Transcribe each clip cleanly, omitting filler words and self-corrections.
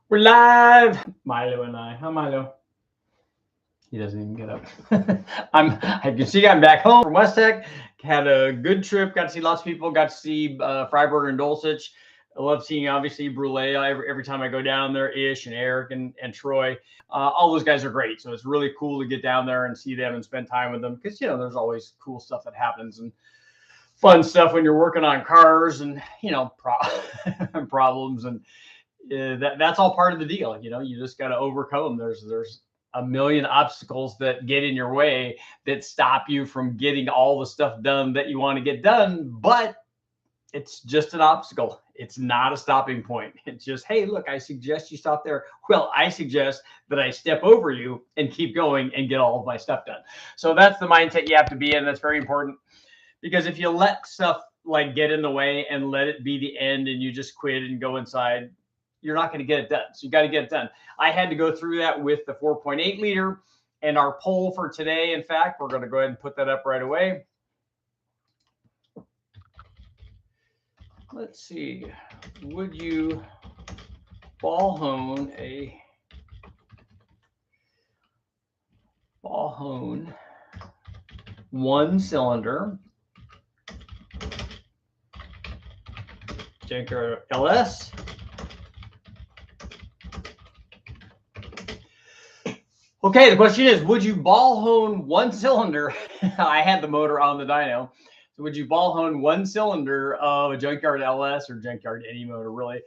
We're live. Milo and I. Hi, Milo. He doesn't even get up. I can see I'm back home from West Tech. Had a good trip. Got to see lots of people. Got to see Freiburg and Dulcich. I love seeing obviously Brule every time I go down there. Ish and Eric and Troy. All those guys are great. So it's really cool to get down there and see them and spend time with them because there's always cool stuff that happens and fun stuff when you're working on cars and problems and that's all part of the deal. You just got to overcome them. There's a million obstacles that get in your way that stop you from getting all the stuff done that you want to get done. But it's just an obstacle. It's not a stopping point. It's just, hey, look, I suggest you stop there. Well, I suggest that I step over you and keep going and get all of my stuff done. So that's the mindset you have to be in. That's very important because if you let stuff like get in the way and let it be the end and you just quit and go inside, you're not going to get it done. So you got to get it done. I had to go through that with the 4.8 liter and our poll for today. In fact, we're going to go ahead and put that up right away. Let's see. Would you ball hone one cylinder Junkyard LS? Okay, the question is, would you ball hone one cylinder? I had the motor on the dyno. So would you ball hone one cylinder of a Junkyard LS or Junkyard any motor really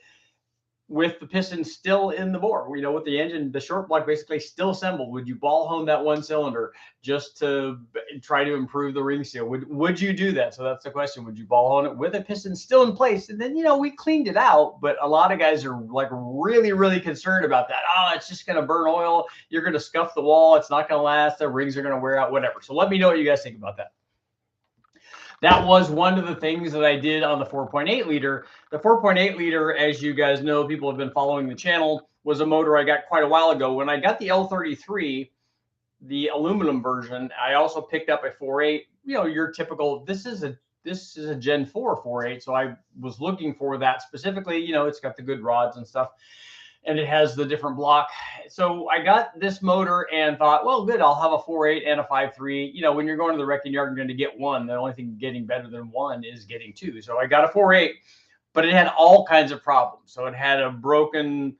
with the piston still in the bore? With the engine, the short block basically still assembled. Would you ball hone that one cylinder just to try to improve the ring seal? Would you do that? So that's the question. Would you ball hone it with a piston still in place? And then, we cleaned it out, but a lot of guys are like really, really concerned about that. Oh, it's just going to burn oil. You're going to scuff the wall. It's not going to last. The rings are going to wear out, whatever. So let me know what you guys think about that. That was one of the things that I did on the 4.8 liter. The 4.8 liter, as you guys know, people have been following the channel, was a motor I got quite a while ago. When I got the L33, the aluminum version, I also picked up a 4.8. Your typical. This is a Gen 4 4.8. So I was looking for that specifically. It's got the good rods and stuff, and it has the different block. So I got this motor and thought, well, good, I'll have a 4.8 and a 5.3. When you're going to the wrecking yard, you're going to get one. The only thing getting better than one is getting two. So I got a 4.8, but it had all kinds of problems. So it had a broken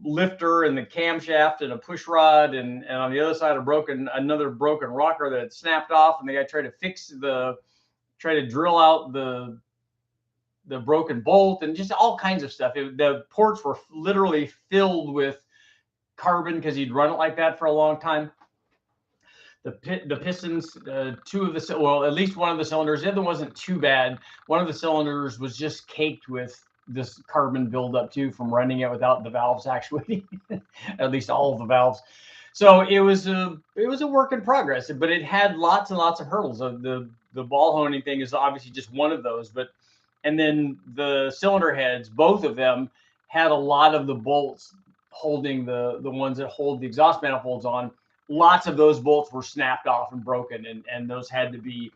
lifter and the camshaft and a push rod, and on the other side, another broken rocker that had snapped off, and the guy tried to drill out the broken bolt and just all kinds of stuff. The ports were literally filled with carbon because he'd run it like that for a long time. The pistons, at least one of the cylinders, the other wasn't too bad. One of the cylinders was just caked with this carbon buildup too from running it without the valves actuating, at least all of the valves. So it was a work in progress, but it had lots and lots of hurdles. The ball honing thing is obviously just one of those, and then the cylinder heads, both of them had a lot of the bolts holding the ones that hold the exhaust manifolds on. Lots of those bolts were snapped off and broken, and those had to be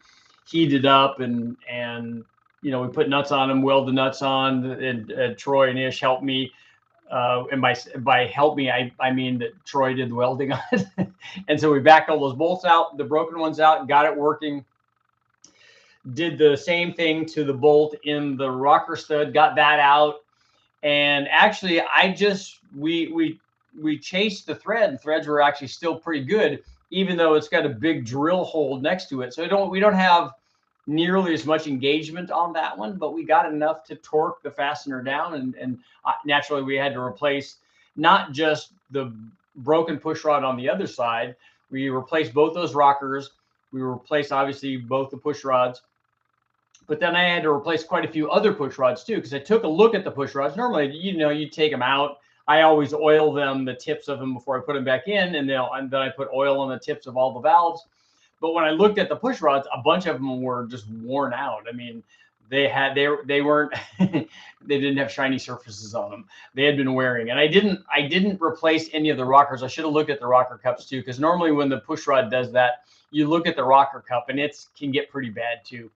heated up and we put nuts on them, weld the nuts on, and Troy and Ish helped me. And by help me, I mean that Troy did the welding on it. And so we backed all those bolts out, the broken ones out, got it working. Did the same thing to the bolt in the rocker stud, got that out. And actually, we chased the thread. And threads were actually still pretty good, even though it's got a big drill hole next to it. So we don't have nearly as much engagement on that one, but we got enough to torque the fastener down. And naturally, we had to replace not just the broken push rod on the other side. We replaced both those rockers. We replaced, obviously, both the push rods. But then I had to replace quite a few other push rods too, because I took a look at the push rods. Normally, you take them out. I always oil them, the tips of them, before I put them back in, and then I put oil on the tips of all the valves. But when I looked at the push rods, a bunch of them were just worn out. I mean, they weren't they didn't have shiny surfaces on them. They had been wearing, and I didn't replace any of the rockers. I should have looked at the rocker cups too, because normally when the push rod does that, you look at the rocker cup and it can get pretty bad too.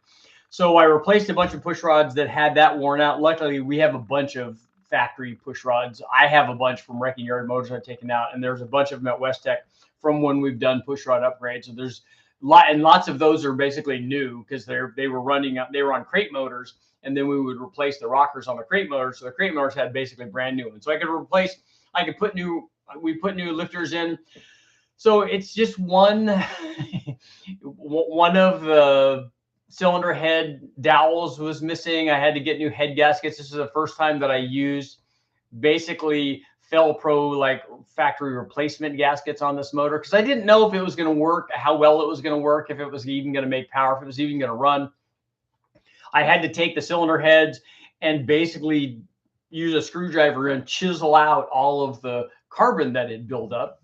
So I replaced a bunch of push rods that had that worn out. Luckily, we have a bunch of factory push rods. I have a bunch from Wrecking Yard Motors I've taken out, and there's a bunch of them at West Tech from when we've done push rod upgrades. So there's lots of those are basically new because they were on crate motors, and then we would replace the rockers on the crate motors. So the crate motors had basically brand new ones. So we put new lifters in. So it's just one of the cylinder head dowels was missing. I had to get new head gaskets. This is the first time that I used basically Fel-Pro like factory replacement gaskets on this motor, because I didn't know if it was going to work, how well it was going to work, if it was even going to make power, if it was even going to run. I had to take the cylinder heads and basically use a screwdriver and chisel out all of the carbon that had built up.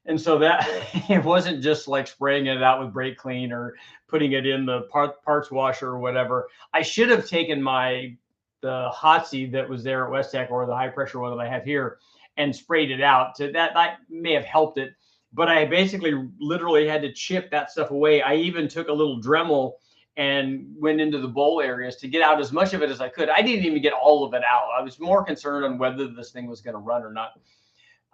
And so that it wasn't just like spraying it out with brake clean or putting it in the parts washer or whatever. I should have taken the hot seed that was there at West Tech, or the high pressure one that I have here, and sprayed it out. That may have helped it, but I basically literally had to chip that stuff away. I even took a little Dremel and went into the bowl areas to get out as much of it as I could. I didn't even get all of it out. I was more concerned on whether this thing was going to run or not.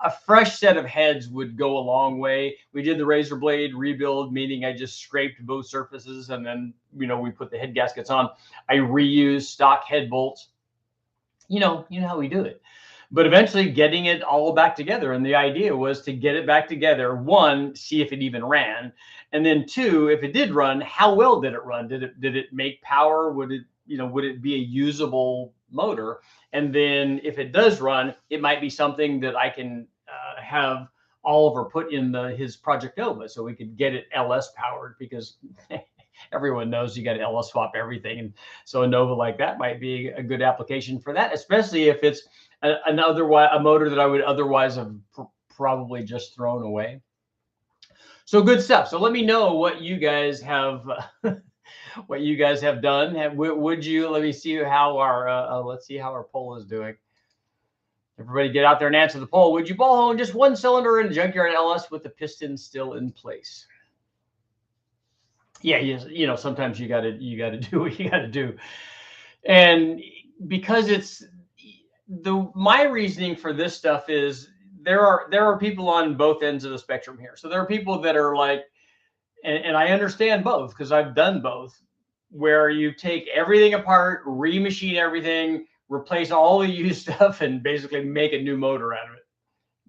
A fresh set of heads would go a long way. We did the razor blade rebuild, meaning I just scraped both surfaces, and then, we put the head gaskets on. I reused stock head bolts. You know how we do it. But eventually getting it all back together. And the idea was to get it back together. One, see if it even ran. And then two, if it did run, how well did it run? Did it make power? Would it be a usable motor? And then if it does run, it might be something that I can have Oliver put in his Project Nova, so we could get it LS powered, because everyone knows you got to LS swap everything. And so a Nova like that might be a good application for that, especially if it's a motor that I would otherwise have probably just thrown away. So good stuff. So let me know what you guys have what you guys have done. Would you? Let me see how our poll is doing. Everybody get out there and answer the poll. Would you ball hone just one cylinder in a junkyard LS with the piston still in place? Yeah, yes. Sometimes you got to do what you got to do, and because my reasoning for this stuff is there are people on both ends of the spectrum here. So there are people that are like, and I understand both because I've done both, where you take everything apart, remachine everything, replace all the used stuff, and basically make a new motor out of it.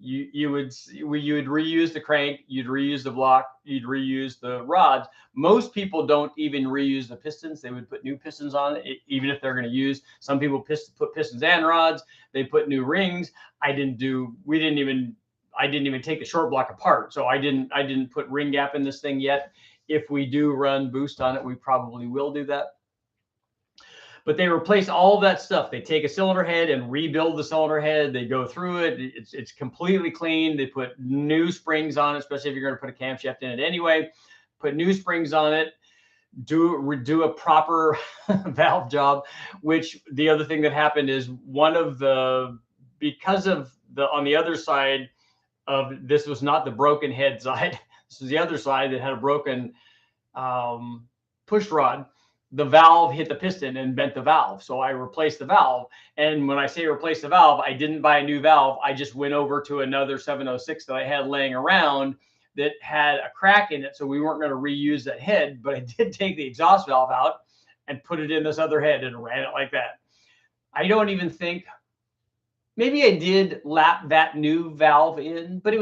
You would reuse the crank, you'd reuse the block, you'd reuse the rods. Most people don't even reuse the pistons. They would put new pistons on it, even if they're going to use. Some people put pistons and rods. They put new rings. I didn't even take the short block apart, so I didn't put ring gap in this thing yet. If we do run boost on it, we probably will do that. But they replace all of that stuff. They take a cylinder head and rebuild the cylinder head. They go through it. It's completely clean. They put new springs on it, especially if you're going to put a camshaft in it anyway. Put new springs on it. Do a proper valve job. Which the other thing that happened is because of on the other side of this was not the broken head side. This is the other side that had a broken push rod. The valve hit the piston and bent the valve. So I replaced the valve. And when I say replace the valve, I didn't buy a new valve. I just went over to another 706 that I had laying around that had a crack in it. So we weren't going to reuse that head, but I did take the exhaust valve out and put it in this other head and ran it like that. I don't even think, maybe I did lap that new valve in, but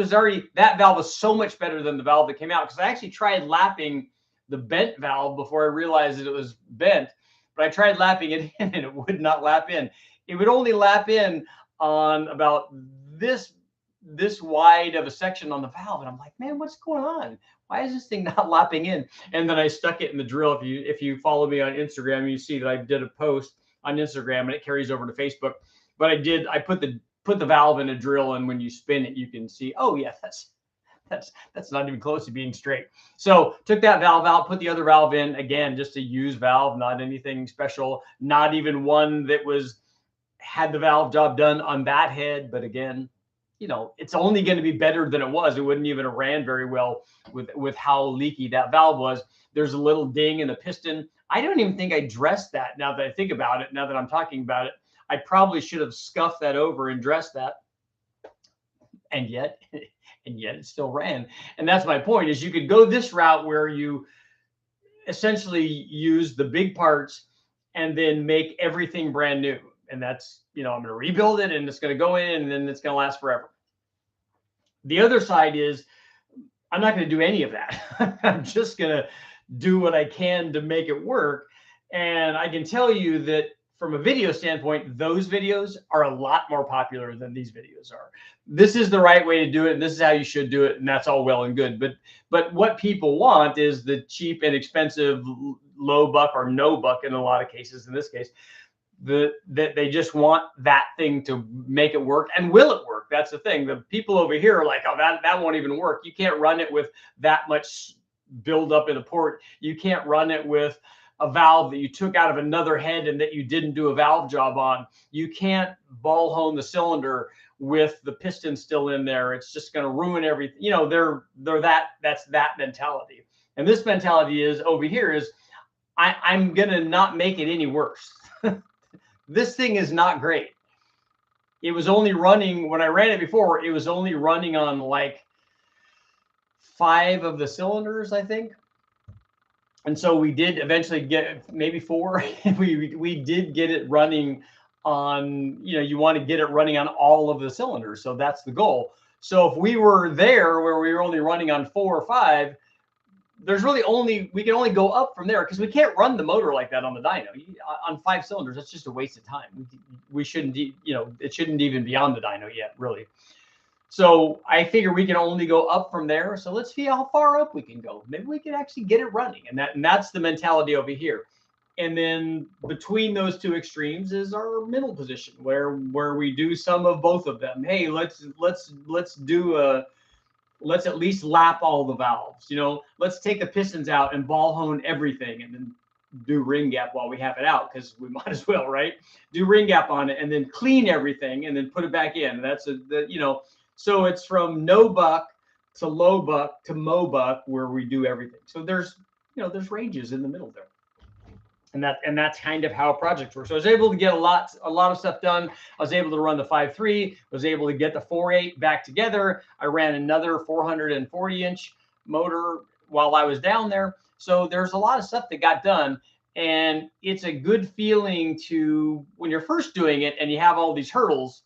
that valve was so much better than the valve that came out, because I actually tried lapping the bent valve before I realized that it was bent, but I tried lapping it in and it would not lap in. It would only lap in on about this wide of a section on the valve. And I'm like, man, what's going on? Why is this thing not lapping in? And then I stuck it in the drill. If you follow me on Instagram, you see that I did a post on Instagram and it carries over to Facebook. But I put the valve in a drill, and when you spin it, you can see, oh yeah, that's not even close to being straight. So took that valve out, put the other valve in, again, just a used valve, not anything special, not even one that had the valve job done on that head. But again, it's only going to be better than it was. It wouldn't even have ran very well with how leaky that valve was. There's a little ding in the piston. I don't even think I dressed that now that I think about it, now that I'm talking about it. I probably should have scuffed that over and dressed that. And yet it still ran. And that's my point, is you could go this route where you essentially use the big parts and then make everything brand new. And that's, I'm going to rebuild it and it's going to go in and then it's going to last forever. The other side is I'm not going to do any of that. I'm just going to do what I can to make it work. And I can tell you that from a video standpoint, those videos are a lot more popular than these videos are. This is the right way to do it, and this is how you should do it, and that's all well and good. But what people want is the cheap and expensive, low buck or no buck in a lot of cases. In this case, that they just want that thing to make it work. And will it work? That's the thing. The people over here are like, oh, that won't even work. You can't run it with that much buildup in a port. You can't run it with a valve that you took out of another head and that you didn't do a valve job on. You can't ball hone the cylinder with the piston still in there. It's just going to ruin everything. That's that mentality. And this mentality is over here is I'm going to not make it any worse. This thing is not great. It was only running, when I ran it before, it was only running on like 5 of the cylinders, I think. And so we did eventually get maybe 4. we did get it running on, you want to get it running on all of the cylinders. So that's the goal. So if we were there where we were only running on 4 or 5, there's really we can only go up from there because we can't run the motor like that on the dyno. On 5 cylinders, that's just a waste of time. We shouldn't, it shouldn't even be on the dyno yet, really. So I figure we can only go up from there. So let's see how far up we can go. Maybe we can actually get it running. And that's the mentality over here. And then between those two extremes is our middle position where we do some of both of them. Hey, let's at least lap all the valves. Let's take the pistons out and ball hone everything and then do ring gap while we have it out, because we might as well, right? Do ring gap on it and then clean everything and then put it back in. So it's from no buck to low buck to mo buck where we do everything. So there's ranges in the middle there. And that's kind of how projects work. So I was able to get a lot of stuff done. I was able to run the 5.3, was able to get the 4.8 back together. I ran another 440-inch motor while I was down there. So there's a lot of stuff that got done. And it's a good feeling to, when you're first doing it and you have all these hurdles,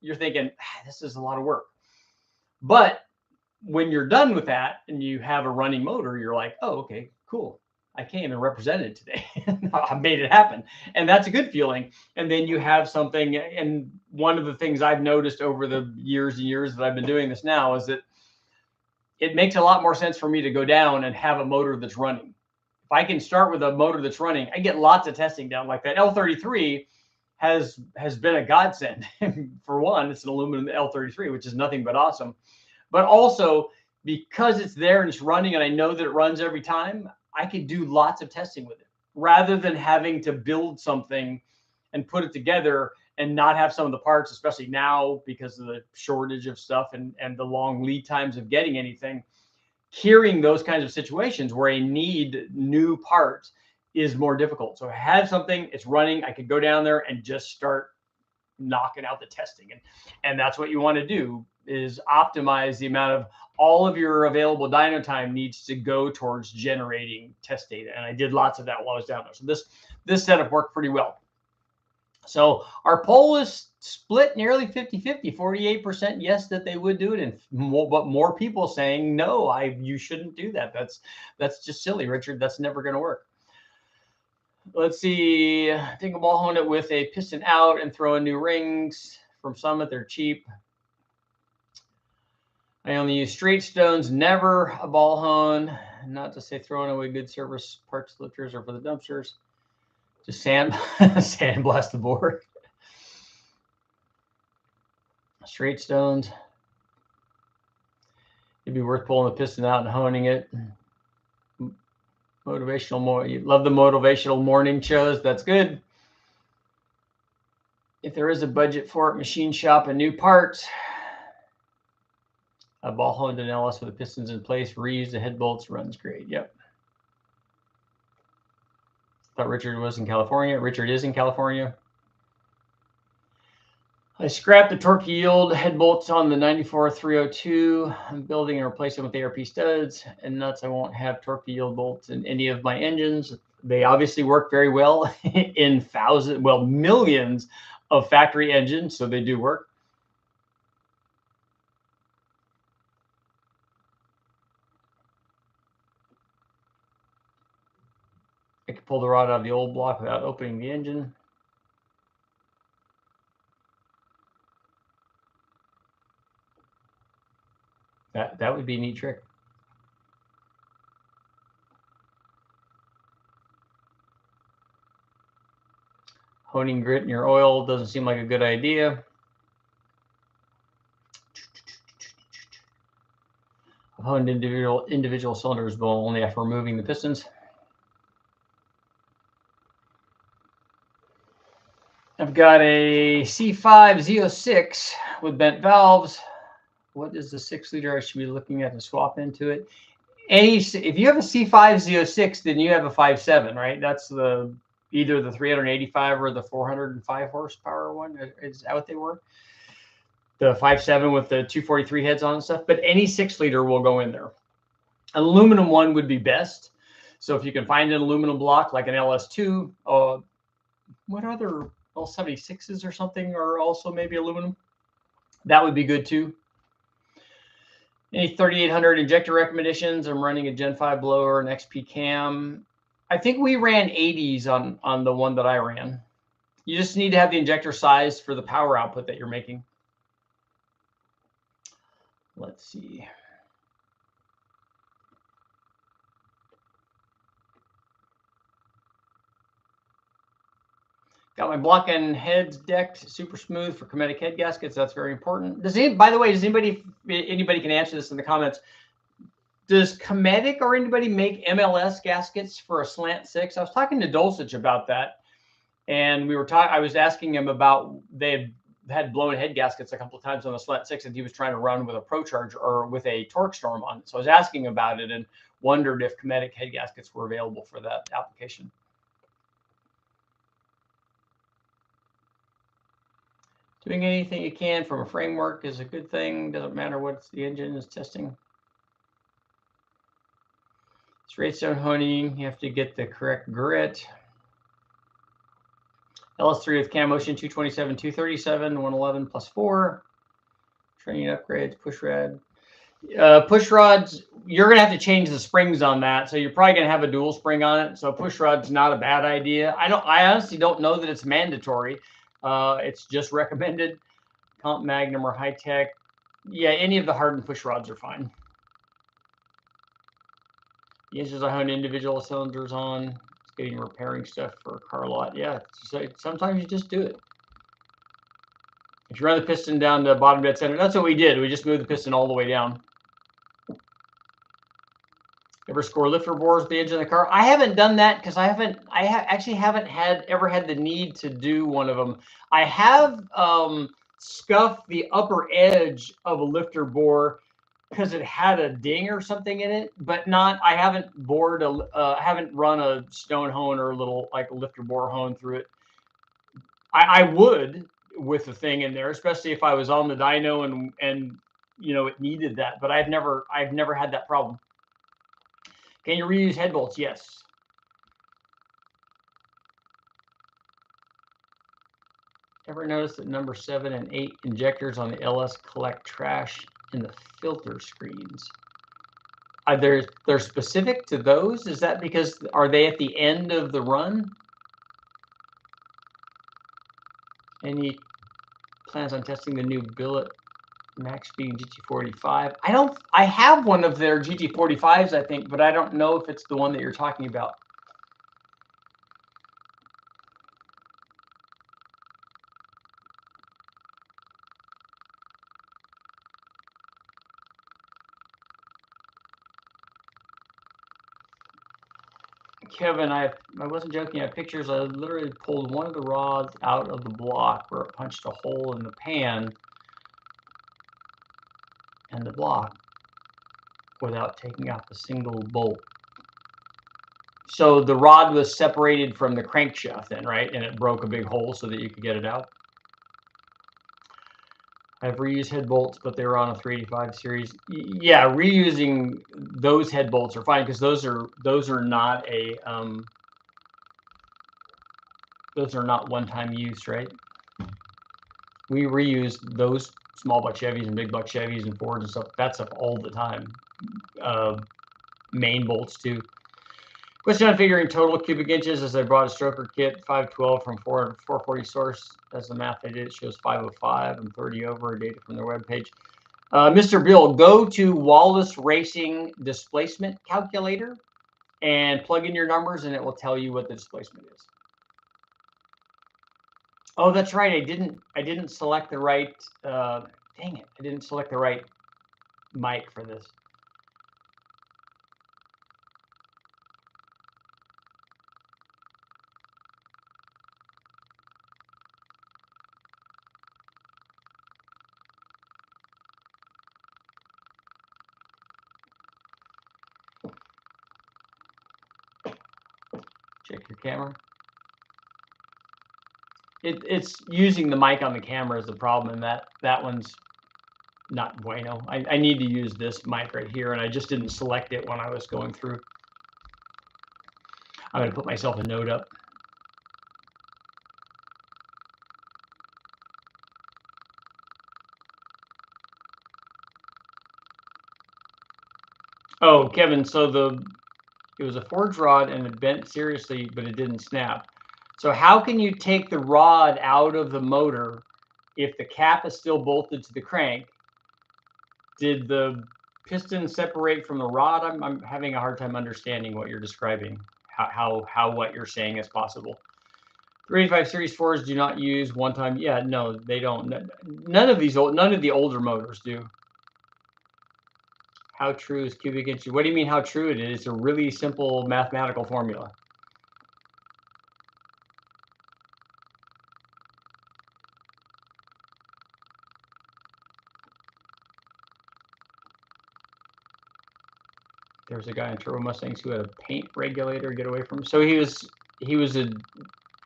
you're thinking, this is a lot of work. But when you're done with that and you have a running motor, you're like, oh, okay, cool. I came and represented today. I made it happen. And that's a good feeling. And then you have something. And one of the things I've noticed over the years and years that I've been doing this now is that it makes a lot more sense for me to go down and have a motor that's running. If I can start with a motor that's running, I get lots of testing down like that. L33 has been a godsend. For one, it's an aluminum L33, which is nothing but awesome. But also, because it's there and it's running and I know that it runs every time, I can do lots of testing with it rather than having to build something and put it together and not have some of the parts, especially now because of the shortage of stuff and the long lead times of getting anything. Hearing those kinds of situations where I need new parts is more difficult. So I have something, it's running, I could go down there and just start knocking out the testing. And that's what you want to do, is optimize the amount of all of your available dyno time needs to go towards generating test data. And I did lots of that while I was down there. So this setup worked pretty well. So our poll is split nearly 50-50, 48% yes that they would do it, and more people saying no, you shouldn't do that. That's just silly, Richard. That's never going to work. Let's see. I think I'll ball hone it with a piston out and throw in new rings from Summit. They're cheap. I only use straight stones, never a ball hone. Not to say throwing away good service parts lifters or for the dumpsters. Just sandblast the board. Straight stones. It'd be worth pulling the piston out and honing it. Motivational, you love the motivational morning shows. That's good. If there is a budget for it, machine shop and new parts. A ball honed an LS with the pistons in place, reused the head bolts, runs great. Yep. Thought Richard was in California. Richard is in California. I scrapped the torque yield head bolts on the 94302. I'm building and replacing with ARP studs and nuts. I won't have torque yield bolts in any of my engines. They obviously work very well in millions of factory engines, so they do work. I could pull the rod out of the old block without opening the engine. That would be a neat trick. Honing grit in your oil doesn't seem like a good idea. I've honed individual cylinders, but only after removing the pistons. I've got a C5 Z06 with bent valves. What is the 6-liter I should be looking at to swap into it? If you have a C5 Z06, then you have a 5.7, right? That's either the 385 or the 405 horsepower one. Is that what they were? The 5.7 with the 243 heads on and stuff. But any 6-liter will go in there. An aluminum one would be best. So if you can find an aluminum block like an LS2, what other L76s or something are also maybe aluminum? That would be good too. Any 3800 injector recommendations? I'm running a Gen 5 blower, an XP cam. I think we ran 80s on the one that I ran. You just need to have the injector size for the power output that you're making. Let's see. Got my block and heads decked super smooth for Cometic head gaskets. That's very important. By the way, does anybody can answer this in the comments? Does Cometic or anybody make MLS gaskets for a slant 6? I was talking to Dulcich about that, and I was asking him about they had blown head gaskets a couple of times on the slant 6 that he was trying to run with a Pro Charge or with a Torque Storm on it. So I was asking about it and wondered if Cometic head gaskets were available for that application. Doing anything you can from a framework is a good thing. Doesn't matter what the engine is testing. Straight stone honing, you have to get the correct grit. LS3 with cam motion, 227, 237, 111 plus 4. Training upgrades, push rod. Push rods, you're going to have to change the springs on that. So you're probably going to have a dual spring on it. So push rod's not a bad idea. I honestly don't know that it's mandatory. It's just recommended. Comp Magnum or High Tech. Yeah, any of the hardened push rods are fine. The engines I hone individual cylinders on. It's getting repairing stuff for a car lot. Yeah, so sometimes you just do it. If you run the piston down to bottom dead center, that's what we did. We just moved the piston all the way down. Ever score lifter bores with the engine of the car? I haven't done that because I actually haven't ever had the need to do one of them. I have scuffed the upper edge of a lifter bore because it had a ding or something in it, but I haven't haven't run a stone hone or a little like a lifter bore hone through it. I would with the thing in there, especially if I was on the dyno and you know it needed that, but I've never had that problem. Can you reuse head bolts? Yes. Ever notice that number 7 and 8 injectors on the LS collect trash in the filter screens? They're specific to those? Is that because are they at the end of the run? Any plans on testing the new billet max speed GT45? I have one of their GT45s, I think, but I don't know if it's the one that you're talking about. Kevin, I wasn't joking. I have pictures. I literally pulled one of the rods out of the block where it punched a hole in the pan and the block without taking off a single bolt. So the rod was separated from the crankshaft then, right? And it broke a big hole so that you could get it out. I've reused head bolts, but they were on a 385 series. Yeah, reusing those head bolts are fine because those are not a those are not one-time use, right? We reuse those small buck Chevys and big buck Chevys and Fords and stuff. That stuff all the time. Main bolts too. Question on figuring total cubic inches as I brought a stroker kit 512 from 440 source. That's the math I did. It shows 505 and 30 over data from their webpage. Mr. Bill, go to Wallace Racing displacement calculator and plug in your numbers and it will tell you what the displacement is. Oh, that's right. I didn't select the right dang it. I didn't select the right mic for this. Check your camera. It's using the mic on the camera is the problem, and that one's not bueno. I need to use this mic right here, and I just didn't select it when I was going through. I'm going to put myself a note up. Oh, Kevin, so it was a forged rod and it bent seriously, but it didn't snap. So how can you take the rod out of the motor if the cap is still bolted to the crank? Did the piston separate from the rod? I'm having a hard time understanding what you're describing, how what you're saying is possible. 385 series Fords do not use one-time. Yeah, no, they don't. None of the older motors do. How true is cubic inch? What do you mean how true it is? It's a really simple mathematical formula. There's a guy in Turbo Mustangs who had a paint regulator get away from him. So he was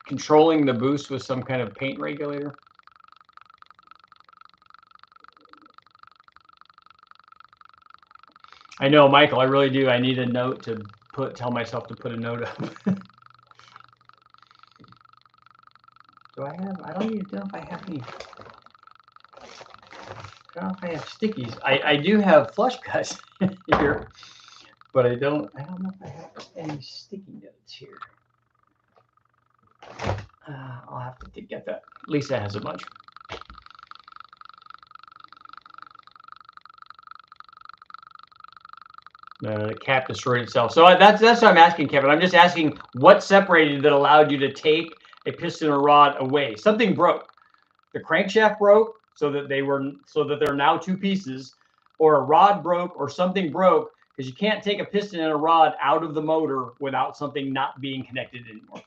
controlling the boost with some kind of paint regulator. I know, Michael, I really do. I need a note to tell myself to put a note up. Do I have? I don't even know if I have any. I don't know if I have stickies. I do have flush cuts here, but I don't know if I have any sticky notes here. I'll have to get that. Lisa has a bunch. The cap destroyed itself. So that's what I'm asking, Kevin. I'm just asking what separated that allowed you to take a piston or rod away. Something broke. The crankshaft broke, so that there are now two pieces, or a rod broke, or something broke, because you can't take a piston and a rod out of the motor without something not being connected anymore.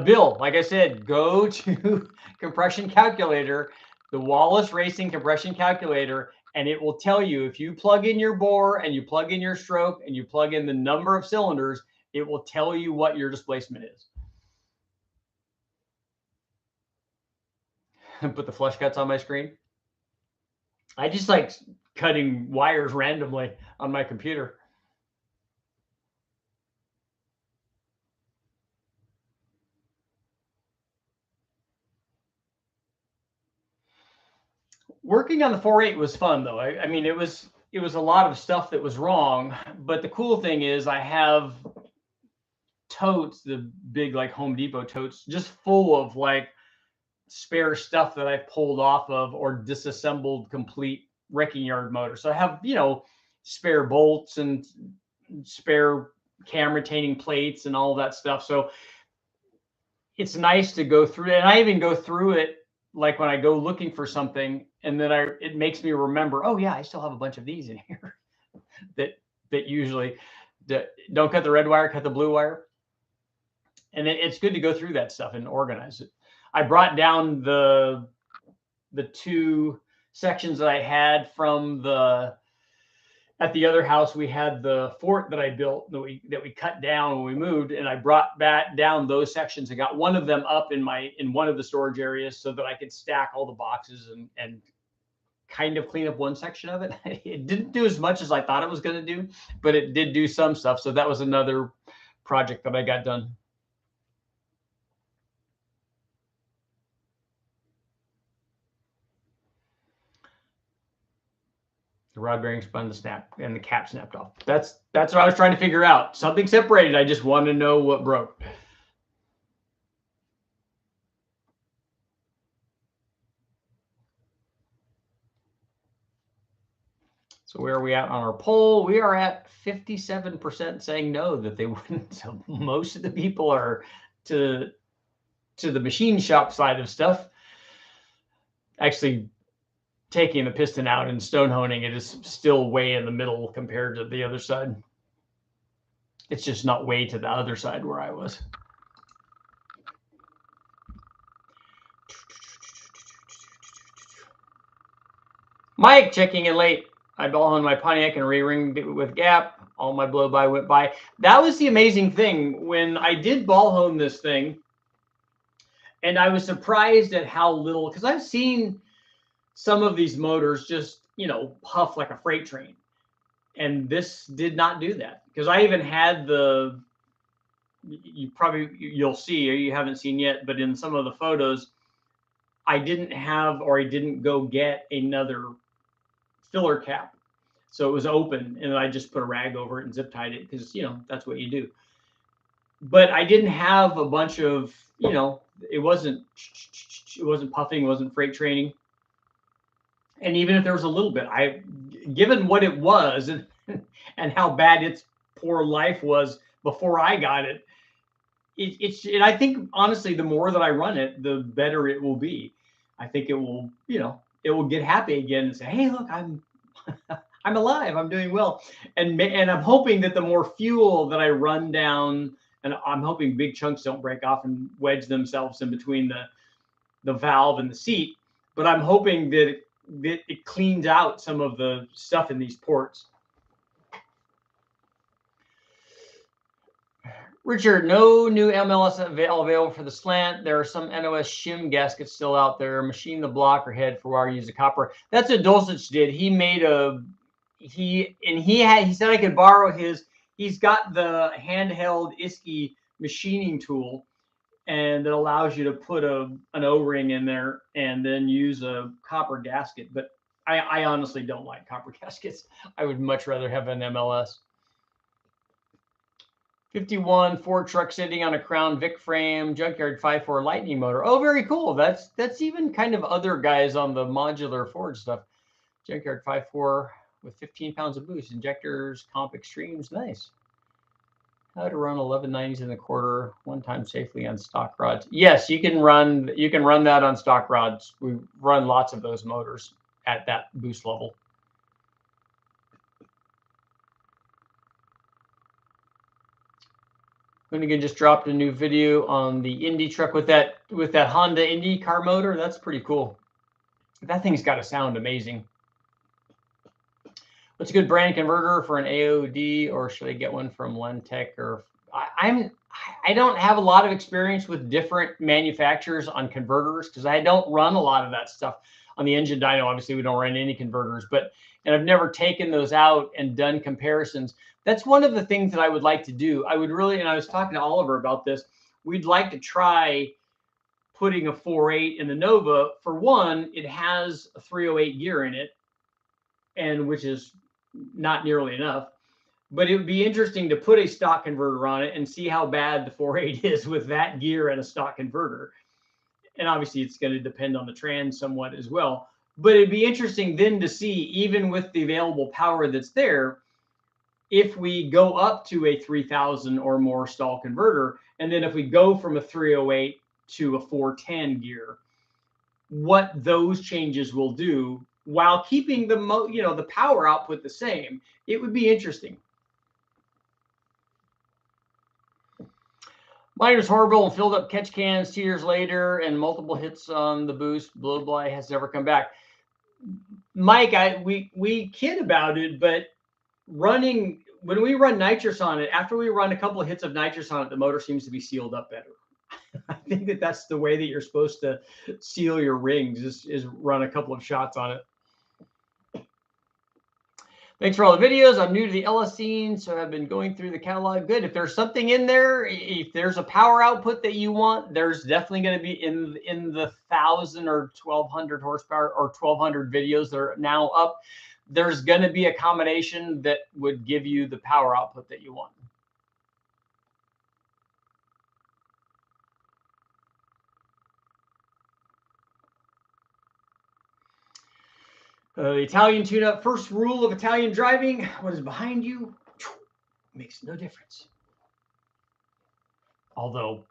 Bill, like I said, go to compression calculator, the Wallace Racing compression calculator, and it will tell you if you plug in your bore and you plug in your stroke and you plug in the number of cylinders, it will tell you what your displacement is. Put the flush cuts on my screen. I just like cutting wires randomly on my computer. Working on the 4.8 was fun though. I mean, it was a lot of stuff that was wrong, but the cool thing is I have totes, the big like Home Depot totes, just full of like spare stuff that I pulled off of or disassembled complete wrecking yard motor. So I have, spare bolts and spare cam retaining plates and all that stuff. So it's nice to go through it. And I even go through it like when I go looking for something, and then it makes me remember, oh yeah, I still have a bunch of these in here that usually don't cut the red wire, cut the blue wire. And it's good to go through that stuff and organize it. I brought down the two sections that I had from at the other house, we had the fort that I built that we cut down when we moved, and I brought back down those sections and got one of them up in one of the storage areas so that I could stack all the boxes and kind of clean up one section of it. It didn't do as much as I thought it was going to do, but it did do some stuff. So that was another project that I got done. The rod bearing spun the snap and the cap snapped off. That's what I was trying to figure out. Something separated. I just wanted to know what broke. So where are we at on our poll? We are at 57% saying no, that they wouldn't. So most of the people are to the machine shop side of stuff. Actually, taking the piston out and stone honing it is still way in the middle compared to the other side. It's just not way to the other side where I was. Mike checking in late. I ball honed my Pontiac and re-ringed it with gap. All my blow by went by. That was the amazing thing when I did ball hone this thing. And I was surprised at how little, because I've seen some of these motors just, puff like a freight train. And this did not do that, because I even had you'll see, or you haven't seen yet, but in some of the photos, I didn't go get another filler cap. So it was open, and I just put a rag over it and zip tied it, because, that's what you do. But I didn't have a bunch of, it wasn't puffing, it wasn't freight training. And even if there was a little bit, given what it was and how bad its poor life was before I got it, and I think, honestly, the more that I run it, the better it will be. I think it will, it will get happy again and say, hey, look, I'm alive, I'm doing well. And I'm hoping that the more fuel that I run down, and I'm hoping big chunks don't break off and wedge themselves in between the valve and the seat, but I'm hoping that it cleans out some of the stuff in these ports. Richard, no new MLS available for the slant. There are some NOS shim gaskets still out there. Machine the block or head for wire, use a copper. That's what Dulcich did. He made he said I could borrow his. He's got the handheld ISKI machining tool, and it allows you to put an O-ring in there and then use a copper gasket. But I honestly don't like copper gaskets. I would much rather have an MLS. 51 Ford truck sitting on a Crown Vic frame, junkyard 5.4 Lightning motor. Oh, very cool. That's even kind of other guys on the modular Ford stuff. Junkyard 5.4 with 15 pounds of boost. Injectors, comp extremes. Nice. How to run 1190s in the quarter one time safely on stock rods. Yes, you can run that on stock rods. We run lots of those motors at that boost level. Hoonigan just dropped a new video on the Indy truck with that Honda Indy car motor. That's pretty cool. That thing's got to sound amazing. What's a good brand converter for an AOD, or should I get one from Lentech? Or I don't have a lot of experience with different manufacturers on converters, because I don't run a lot of that stuff on the engine dyno. Obviously, we don't run any converters, and I've never taken those out and done comparisons. That's one of the things that I would like to do. I would really, and I was talking to Oliver about this, we'd like to try putting a 4.8 in the Nova. For one, it has a 308 gear in it, and which is not nearly enough. But it would be interesting to put a stock converter on it and see how bad the 4.8 is with that gear and a stock converter. And obviously, it's going to depend on the trans somewhat as well. But it'd be interesting then to see, even with the available power that's there, if we go up to a 3,000 or more stall converter, and then if we go from a 308 to a 410 gear, what those changes will do while keeping the power output the same. It would be interesting. Mine was horrible and filled up catch cans 2 years later, and multiple hits on the boost. Blow by has never come back. Mike, we kid about it, but when we run nitrous on it, after we run a couple of hits of nitrous on it, the motor seems to be sealed up better. I think that's the way that you're supposed to seal your rings is run a couple of shots on it. Thanks for all the videos. I'm new to the LS scene, so I've been going through the catalog. Good. If there's something in there, if there's a power output that you want, there's definitely going to be in the 1,000 or 1,200 horsepower or 1,200 videos that are now up. There's going to be a combination that would give you the power output that you want. The Italian tune-up. First rule of Italian driving: what is behind you makes no difference. Although,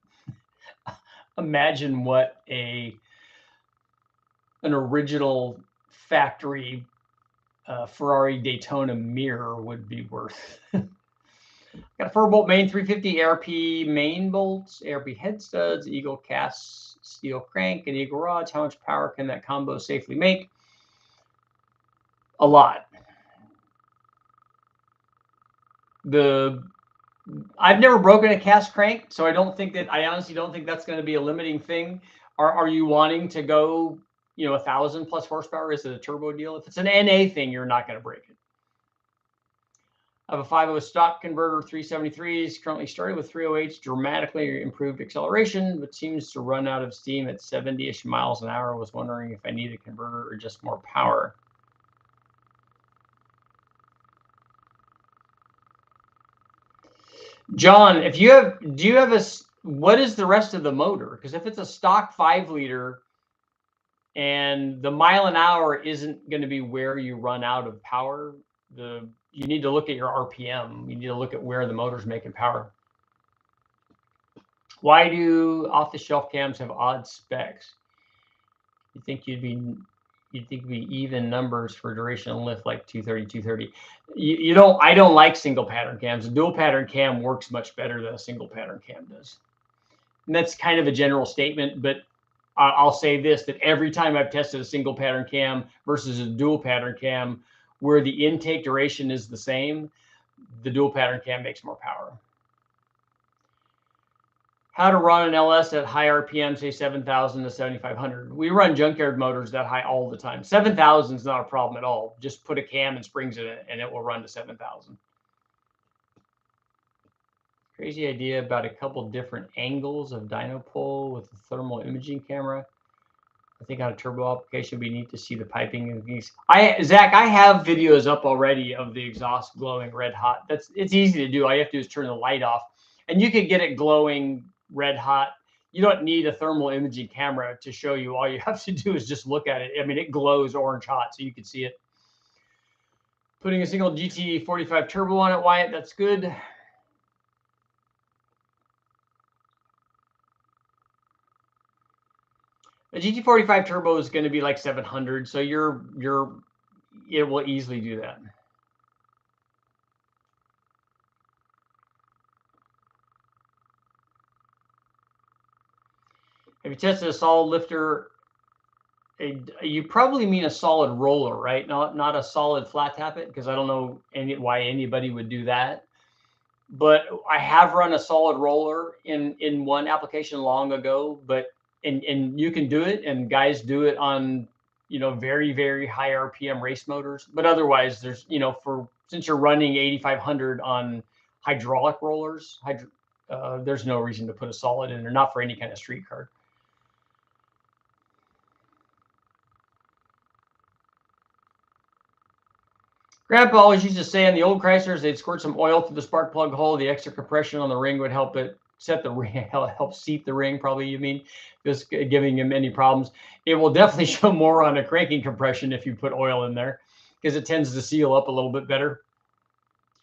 imagine what an original factory Ferrari Daytona mirror would be worth. Got a 4-bolt main, 350 ARP main bolts, ARP head studs, Eagle cast steel crank, and Eagle rods. How much power can that combo safely make? A lot. I've never broken a cast crank, so I honestly don't think that's going to be a limiting thing. Are you wanting to go, 1,000 plus horsepower? Is it a turbo deal? If it's an NA thing, you're not going to break it. I have a 5.0 stock converter, 373s, currently started with 308s, dramatically improved acceleration, but seems to run out of steam at 70-ish miles an hour. I was wondering if I need a converter or just more power. John, what is the rest of the motor? Because if it's a stock 5-liter and the mile an hour isn't going to be where you run out of power, you need to look at your RPM. You need to look at where the motor's making power. Why do off-the-shelf cams have odd specs? You think you'd be even numbers for duration and lift like 230. I don't like single pattern cams. A dual pattern cam works much better than a single pattern cam does. And that's kind of a general statement, but I'll say this, that every time I've tested a single pattern cam versus a dual pattern cam where the intake duration is the same, the dual pattern cam makes more power. How to run an LS at high RPM, say 7,000 to 7,500. We run junkyard motors that high all the time. 7,000 is not a problem at all. Just put a cam and springs in it, and it will run to 7,000. Crazy idea about a couple different angles of dyno pole with a thermal imaging camera. I think on a turbo application, we need to see the piping and things. Zach, I have videos up already of the exhaust glowing red hot. It's easy to do. All you have to do is turn the light off, and you can get it glowing red hot. You don't need a thermal imaging camera to show you. All you have to do is just look at it. I mean, it glows orange hot, so you can see it. Putting a single GT45 turbo on it, Wyatt, that's good. A GT45 turbo is going to be like 700, so it will easily do that. Have you tested a solid lifter? You probably mean a solid roller, right? Not a solid flat tappet, because I don't know why anybody would do that. But I have run a solid roller in one application long ago, and you can do it, and guys do it on very, very high RPM race motors. But otherwise, there's since you're running 8,500 on hydraulic rollers, there's no reason to put a solid in there, not for any kind of street car. Grandpa always used to say on the old Chryslers, they'd squirt some oil through the spark plug hole. The extra compression on the ring would help it set the ring, help seat the ring, probably you mean, just giving him any problems. It will definitely show more on a cranking compression if you put oil in there, because it tends to seal up a little bit better.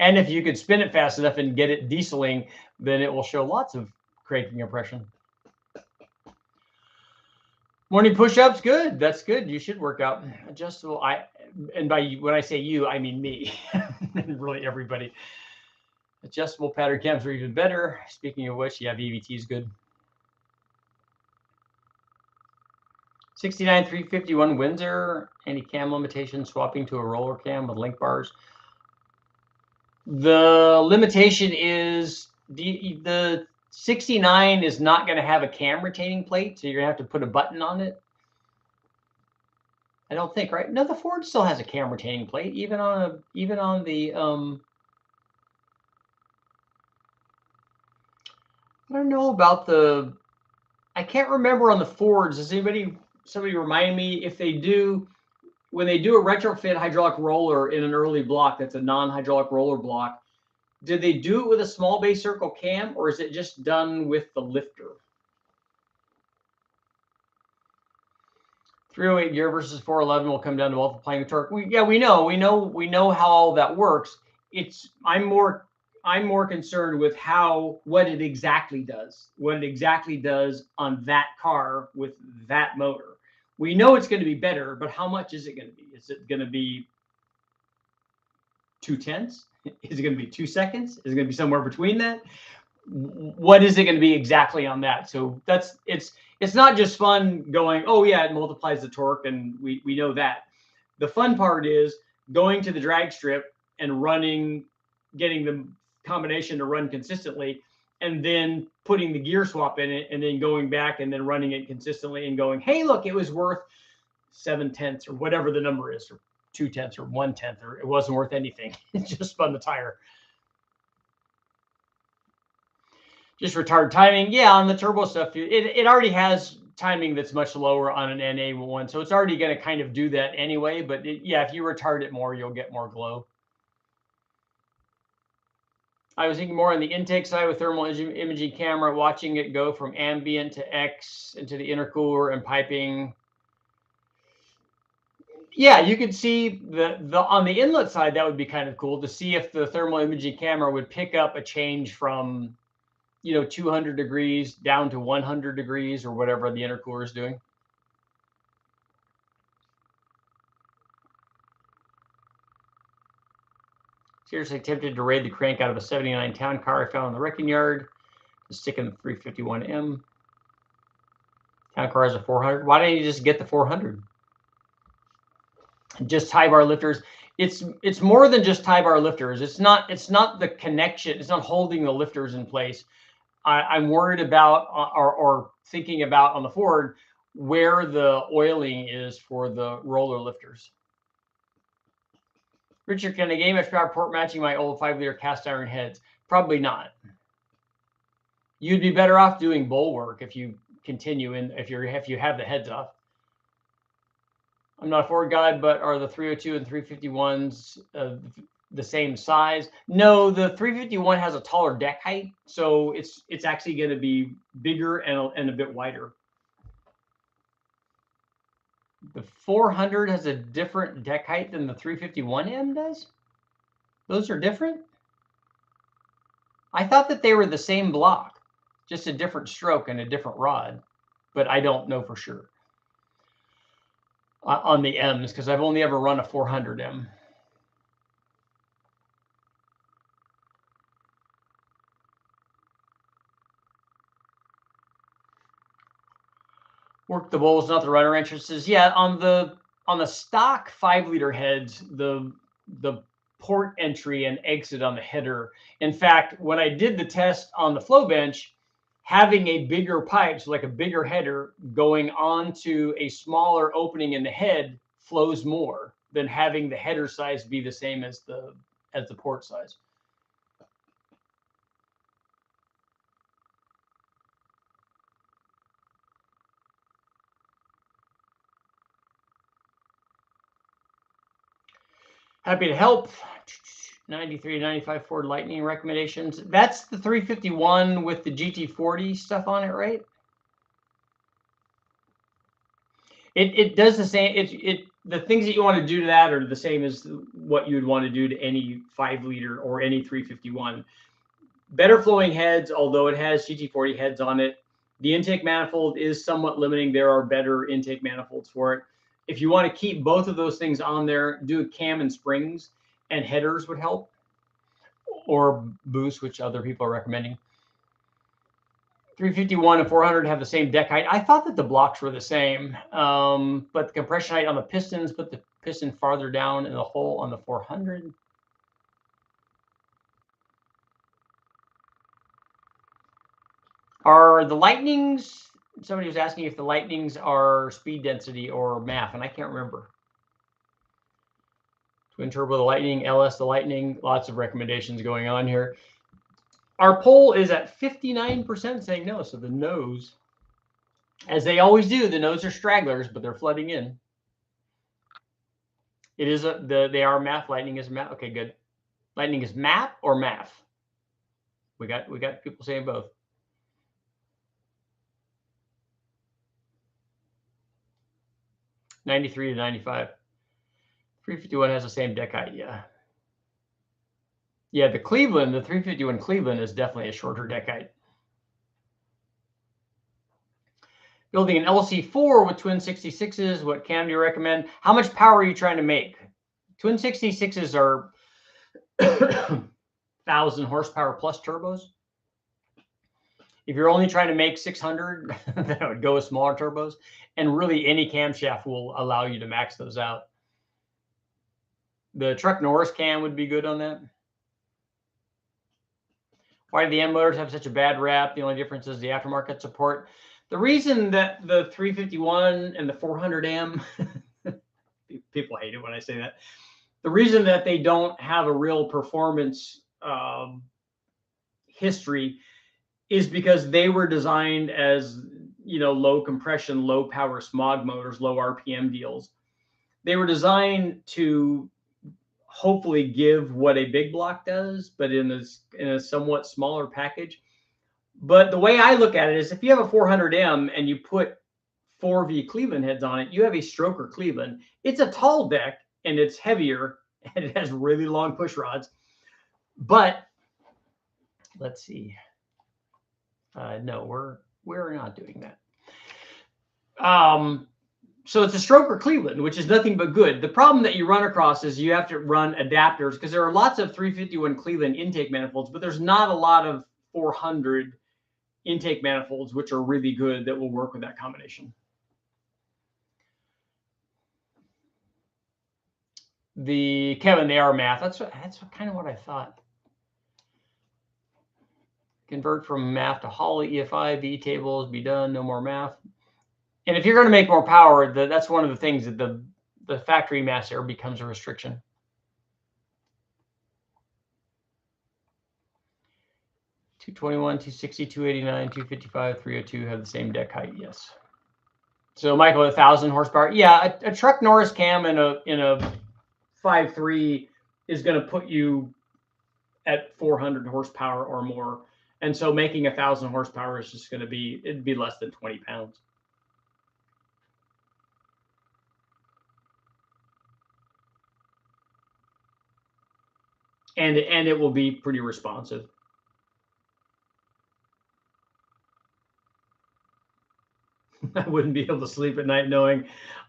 And if you could spin it fast enough and get it dieseling, then it will show lots of cranking compression. Morning push-ups, good. That's good. You should work out. Adjustable. And when I say you, I mean me, and really everybody. Adjustable pattern cams are even better. Speaking of which, yeah, VVT is good. 69 351 Windsor, anti-cam limitation, swapping to a roller cam with link bars. The limitation is the 69 is not going to have a cam retaining plate, so you're going to have to put a button on it. I don't think, right? No, the Ford still has a cam retaining plate, even on the I don't know about the, I can't remember on the Fords. Does somebody remind me if they do, when they do a retrofit hydraulic roller in an early block that's a non-hydraulic roller block, did they do it with a small base circle cam, or is it just done with the lifter? 308 gear versus 411 will come down to multiplying the torque. We know how all that works. I'm more concerned with what it exactly does on that car with that motor. We know it's going to be better, but how much is it going to be? Is it going to be 0.2? Is it going to be 2 seconds? Is it going to be somewhere between that? What is it going to be exactly on that? So it's not just fun going, oh yeah, it multiplies the torque, and we know that. The fun part is going to the drag strip and getting the combination to run consistently, and then putting the gear swap in it, and then going back and then running it consistently and going, hey, look, it was worth 0.7 or whatever the number is, or 0.2 or 0.1, or it wasn't worth anything. It just spun the tire. Just retard timing. Yeah, on the turbo stuff, it already has timing that's much lower on an NA one, so it's already going to kind of do that anyway. But yeah, if you retard it more, you'll get more glow. I was thinking more on the intake side with thermal imaging camera, watching it go from ambient to X into the intercooler and piping. Yeah, you could see the on the inlet side, that would be kind of cool to see if the thermal imaging camera would pick up a change from 200 degrees down to 100 degrees or whatever the intercooler is doing. Seriously tempted to raid the crank out of a 79 town car I found in the wrecking yard to stick in the 351M. Town car has a 400. Why don't you just get the 400? Just tie bar lifters. It's more than just tie bar lifters. It's not the connection. It's not holding the lifters in place. I'm worried about or thinking about on the Ford where the oiling is for the roller lifters. Richard, can I gain much power port matching my old 5-liter cast iron heads? Probably not. You'd be better off doing bowl work if you continue if you have the heads off. I'm not a Ford guy, but are the 302 and 351s the same size? No, the 351 has a taller deck height, so it's actually going to be bigger and a bit wider. The 400 has a different deck height than the 351M does? Those are different? I thought that they were the same block, just a different stroke and a different rod, but I don't know for sure on the M's because I've only ever run a 400M. Work the bowls, not the rudder entrances. Yeah, on the stock 5-liter heads, the port entry and exit on the header. In fact, when I did the test on the flow bench, having a bigger pipe, so like a bigger header going onto a smaller opening in the head flows more than having the header size be the same as the port size. Happy to help. 93, 95 Ford Lightning recommendations. That's the 351 with the GT40 stuff on it, right? It does the same. The things that you want to do to that are the same as what you would want to do to any 5-liter or any 351. Better flowing heads, although it has GT40 heads on it. The intake manifold is somewhat limiting. There are better intake manifolds for it. If you want to keep both of those things on there, do a cam and springs, and headers would help, or boost, which other people are recommending. 351 and 400 have the same deck height. I thought that the blocks were the same, but the compression height on the pistons put the piston farther down in the hole on the 400. Are the Lightnings, somebody was asking if the Lightnings are speed density or MAF, and I can't remember. Twin turbo, the Lightning, LS, the Lightning, lots of recommendations going on here. Our poll is at 59% saying no, so the no's, as they always do, the no's are stragglers, but they're flooding in. It is they are MAF. Lightning is MAF. Okay, good. Lightning is MAF or MAF. We got people saying both. $93 to $95. 351 has the same deck height. Yeah. Yeah, the 351 Cleveland is definitely a shorter deck height. Building an LC4 with twin 66s, what cam do you recommend? How much power are you trying to make? Twin 66s are 1,000 horsepower plus turbos. If you're only trying to make 600, then I would go with smaller turbos. And really, any camshaft will allow you to max those out. The Truck Norris cam would be good on that. Why do the M motors have such a bad rap? The only difference is the aftermarket support. The reason that the 351 and the 400M, people hate it when I say that. The reason that they don't have a real performance history is because they were designed as, low compression, low power smog motors, low RPM deals. They were designed to hopefully give what a big block does, but in a somewhat smaller package. But the way I look at it is, if you have a 400M and you put 4V Cleveland heads on it, you have a stroker Cleveland. It's a tall deck and it's heavier and it has really long push rods. But let's see. No, we're not doing that. So it's a stroker Cleveland, which is nothing but good. The problem that you run across is you have to run adapters, because there are lots of 351 Cleveland intake manifolds, but there's not a lot of 400 intake manifolds, which are really good, that will work with that combination. Kevin, they are MAF. That's kind of what I thought. Convert from MAF to Holley EFI, V tables, be done, no more MAF. And if you're going to make more power, that's one of the things that the factory mass air becomes a restriction. $221, $260, $289, $255, $302 have the same deck height. Yes. So Michael, 1,000 horsepower. Yeah, a Truck Norris cam in a 5.3 is going to put you at 400 horsepower or more. And so making 1,000 horsepower is just going to be, it'd be less than 20 pounds. And it will be pretty responsive. I wouldn't be able to sleep at night knowing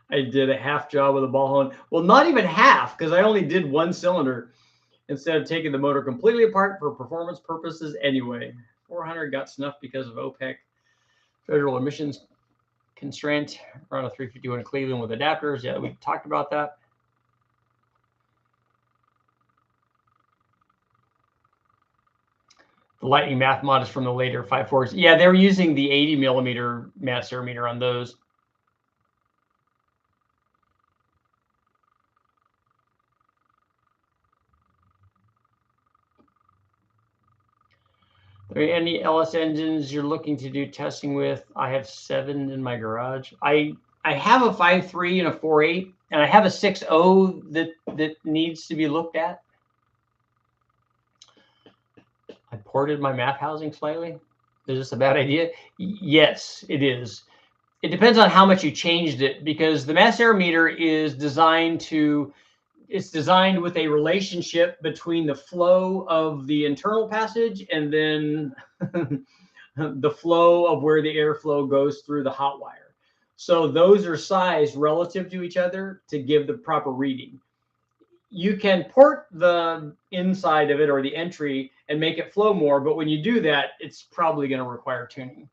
I did a half job with a ball hone. Well, not even half, because I only did one cylinder instead of taking the motor completely apart for performance purposes anyway. 400 got snuffed because of OPEC federal emissions constraint. Around a 351 Cleveland with adapters. Yeah, we talked about that. The Lightning math mod is from the later 5.4s. Yeah, they were using the 80 millimeter mass air meter on those. Are there any LS engines you're looking to do testing with? I have 7 in my garage. I have a 5.3 and a 4.8, and I have a 6.0 that needs to be looked at. I ported my MAF housing slightly. Is this a bad idea? Yes, it is. It depends on how much you changed it, because the mass air meter is designed with a relationship between the flow of the internal passage and then the flow of where the airflow goes through the hot wire. So those are sized relative to each other to give the proper reading. You can port the inside of it or the entry and make it flow more, but when you do that, it's probably going to require tuning.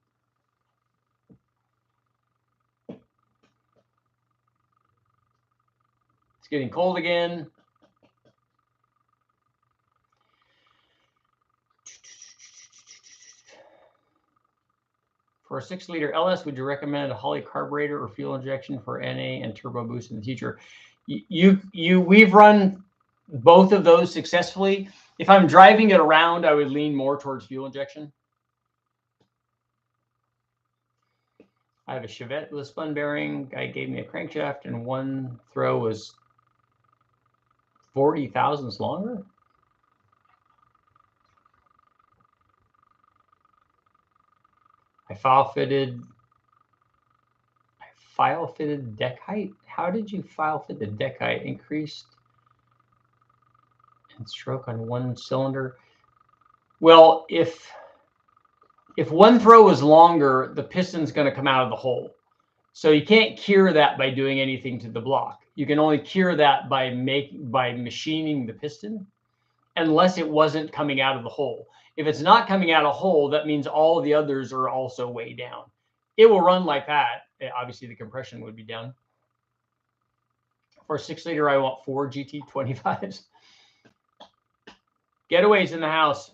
It's getting cold again. For a 6-liter LS, would you recommend a Holley carburetor or fuel injection for NA and turbo boost in the future? We've run both of those successfully. If I'm driving it around, I would lean more towards fuel injection. I have a Chevette with a spun bearing. Guy gave me a crankshaft, and one throw was 40 thousandths longer. I file fitted deck height. How did you file fit the deck height? Increased and stroke on one cylinder. Well, if one throw is longer, the piston's going to come out of the hole. So you can't cure that by doing anything to the block. You can only cure that by machining the piston, unless it wasn't coming out of the hole. If it's not coming out of the hole, that means all the others are also way down. It will run like that. Obviously, the compression would be down. For a 6-liter, I want 4 GT25s. Getaways in the house.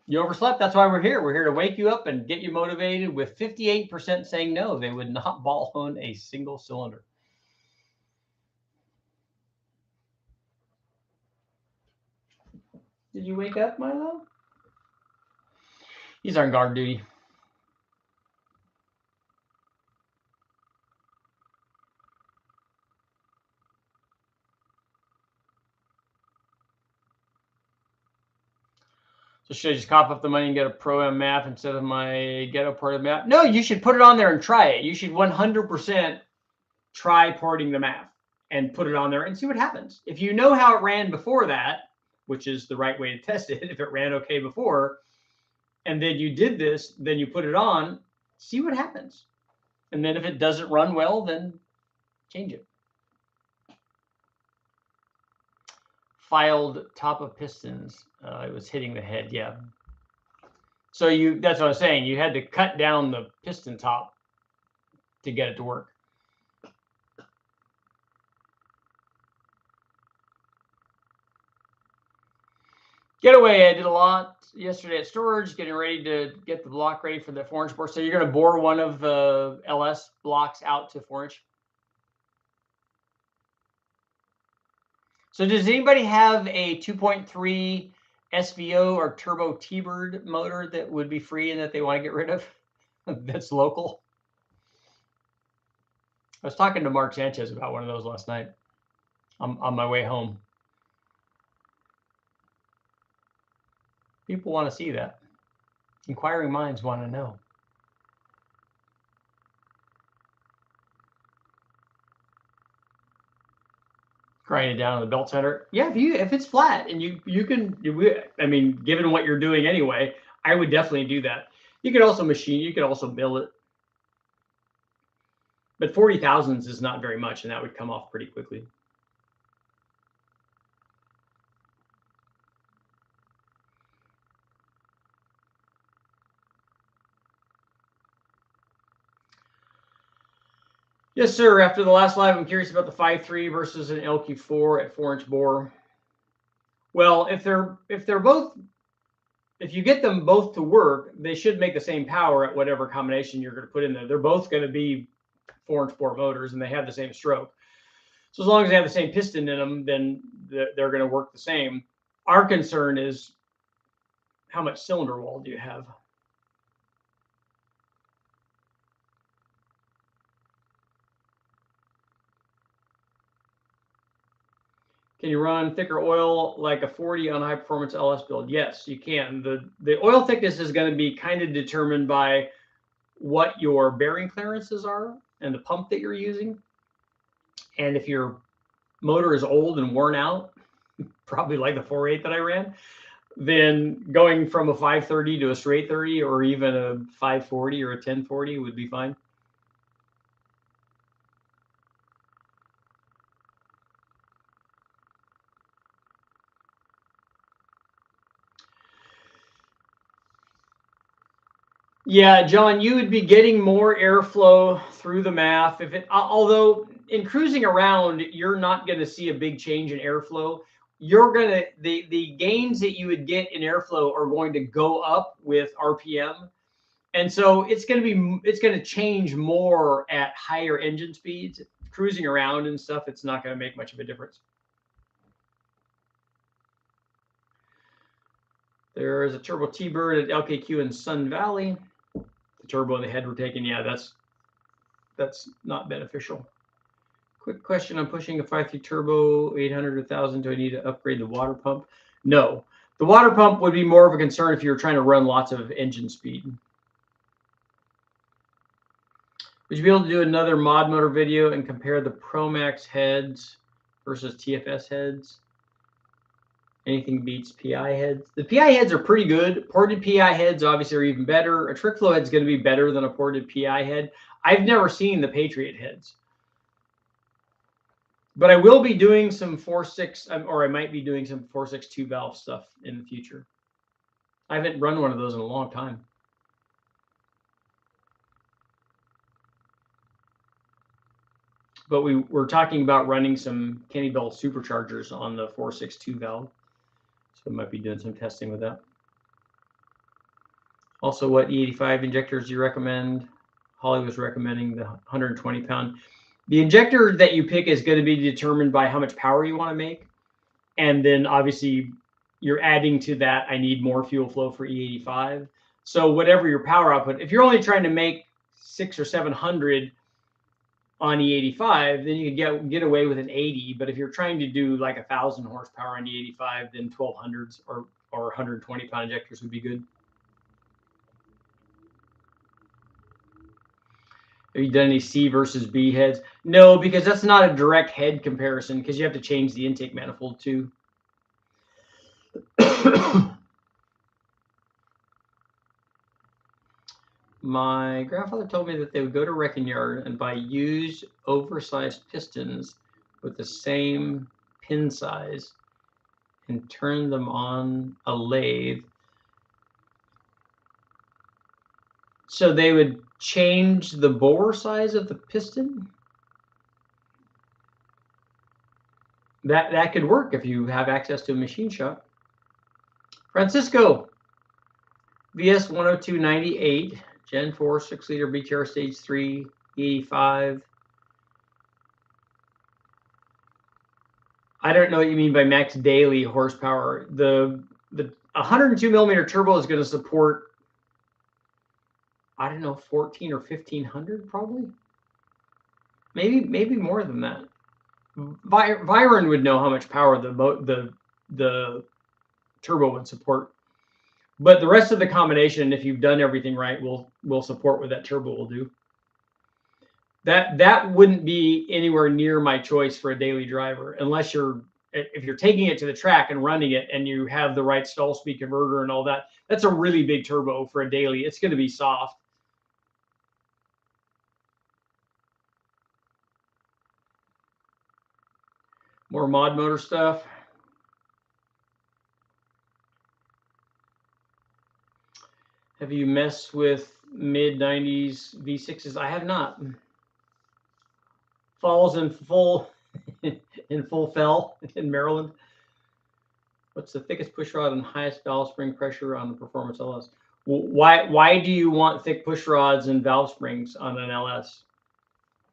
You overslept. That's why we're here. We're here to wake you up and get you motivated, with 58% saying no, they would not ball hone a single cylinder. Did you wake up, Milo? He's on guard duty. So should I just cough up the money and get a Pro-Am map instead of my ghetto ported map? No, you should put it on there and try it. You should 100% try porting the map and put it on there and see what happens. If you know how it ran before that, which is the right way to test it, if it ran okay before, and then you did this, then you put it on, see what happens. And then if it doesn't run well, then change it. Filed top of pistons. It was hitting the head, yeah. So that's what I was saying. You had to cut down the piston top to get it to work. Getaway, I did a lot yesterday at storage, getting ready to get the block ready for the 4-inch bore. So you're going to bore one of the LS blocks out to 4-inch. So does anybody have a 2.3 SVO or turbo T-Bird motor that would be free and that they want to get rid of that's local? I was talking to Mark Sanchez about one of those last night on my way home. People want to see that. Inquiring minds want to know. Grind it down on the belt center. Yeah, if it's flat and you can, I mean, given what you're doing anyway, I would definitely do that. You could also machine, you could also mill it. But 40 thousandths is not very much, and that would come off pretty quickly. Yes, sir. After the last live, I'm curious about the 5.3 versus an LQ4 at 4-inch bore. Well, if you get them both to work, they should make the same power at whatever combination you're going to put in there. They're both going to be 4-inch bore motors, and they have the same stroke. So as long as they have the same piston in them, then they're going to work the same. Our concern is how much cylinder wall do you have? Can you run thicker oil like a 40 on a high performance LS build? Yes, you can. The oil thickness is going to be kind of determined by what your bearing clearances are and the pump that you're using. And if your motor is old and worn out, probably like the 4.8 that I ran, then going from a 530 to a straight 30 or even a 540 or a 1040 would be fine. Yeah, John, you would be getting more airflow through the MAF. Although in cruising around, you're not going to see a big change in airflow. You're going to, the gains that you would get in airflow are going to go up with RPM. And so it's going to change more at higher engine speeds. Cruising around and stuff, it's not going to make much of a difference. There is a turbo T-Bird at LKQ in Sun Valley. The turbo and the head were taken. Yeah, that's not beneficial. Quick question. I'm pushing a 5.3 turbo, 800 to 1,000. Do I need to upgrade the water pump? No. The water pump would be more of a concern if you're trying to run lots of engine speed. Would you be able to do another mod motor video and compare the Pro Max heads versus TFS heads? Anything beats PI heads? The PI heads are pretty good. Ported PI heads obviously are even better. A trick flow head is going to be better than a ported PI head. I've never seen the Patriot heads. But I will be doing some 4.6, or I might be doing some 4.6 2 valve stuff in the future. I haven't run one of those in a long time. But we're talking about running some Kenny Bell superchargers on the 4.6 2 valve. So I might be doing some testing with that. Also, what E85 injectors do you recommend? Holly was recommending the 120 pound. The injector that you pick is going to be determined by how much power you want to make. And then obviously you're adding to that, I need more fuel flow for E85. So whatever your power output, if you're only trying to make 600 or 700 on E85, then you can get away with an 80. But if you're trying to do like 1,000 horsepower on E85, then 1200s or 120 pound injectors would be good. Have you done any C versus B heads? No, because that's not a direct head comparison because you have to change the intake manifold too. My grandfather told me that they would go to wrecking yard and buy used oversized pistons with the same pin size and turn them on a lathe. So they would change the bore size of the piston. That could work if you have access to a machine shop. Francisco, VS 10298, Gen 4, 6-liter BTR Stage 3, 85. I don't know what you mean by max daily horsepower. The 102 millimeter turbo is going to support, I don't know, 14 or 1500 probably. Maybe more than that. Byron would know how much power the turbo would support. But the rest of the combination, if you've done everything right, will support what that turbo will do. That wouldn't be anywhere near my choice for a daily driver, unless if you're taking it to the track and running it and you have the right stall speed converter and all that. That's a really big turbo for a daily. It's going to be soft. More mod motor stuff. Have you messed with mid-90s V6s? I have not. Falls in full fell in Maryland. What's the thickest push rod and highest valve spring pressure on the Performance LS? Why do you want thick push rods and valve springs on an LS?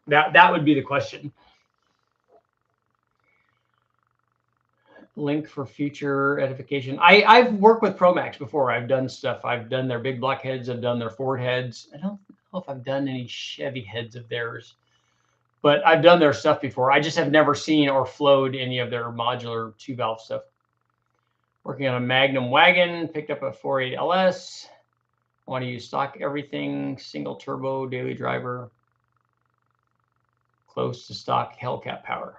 That would be the question. Link for future edification. I've worked with Promax before. I've done stuff. I've done their big block heads. I've done their Ford heads. I don't know if I've done any Chevy heads of theirs, but I've done their stuff before. I just have never seen or flowed any of their modular 2-valve stuff. Working on a Magnum wagon, picked up a 4.8 LS. Want to use stock everything, single turbo, daily driver, close to stock Hellcat power.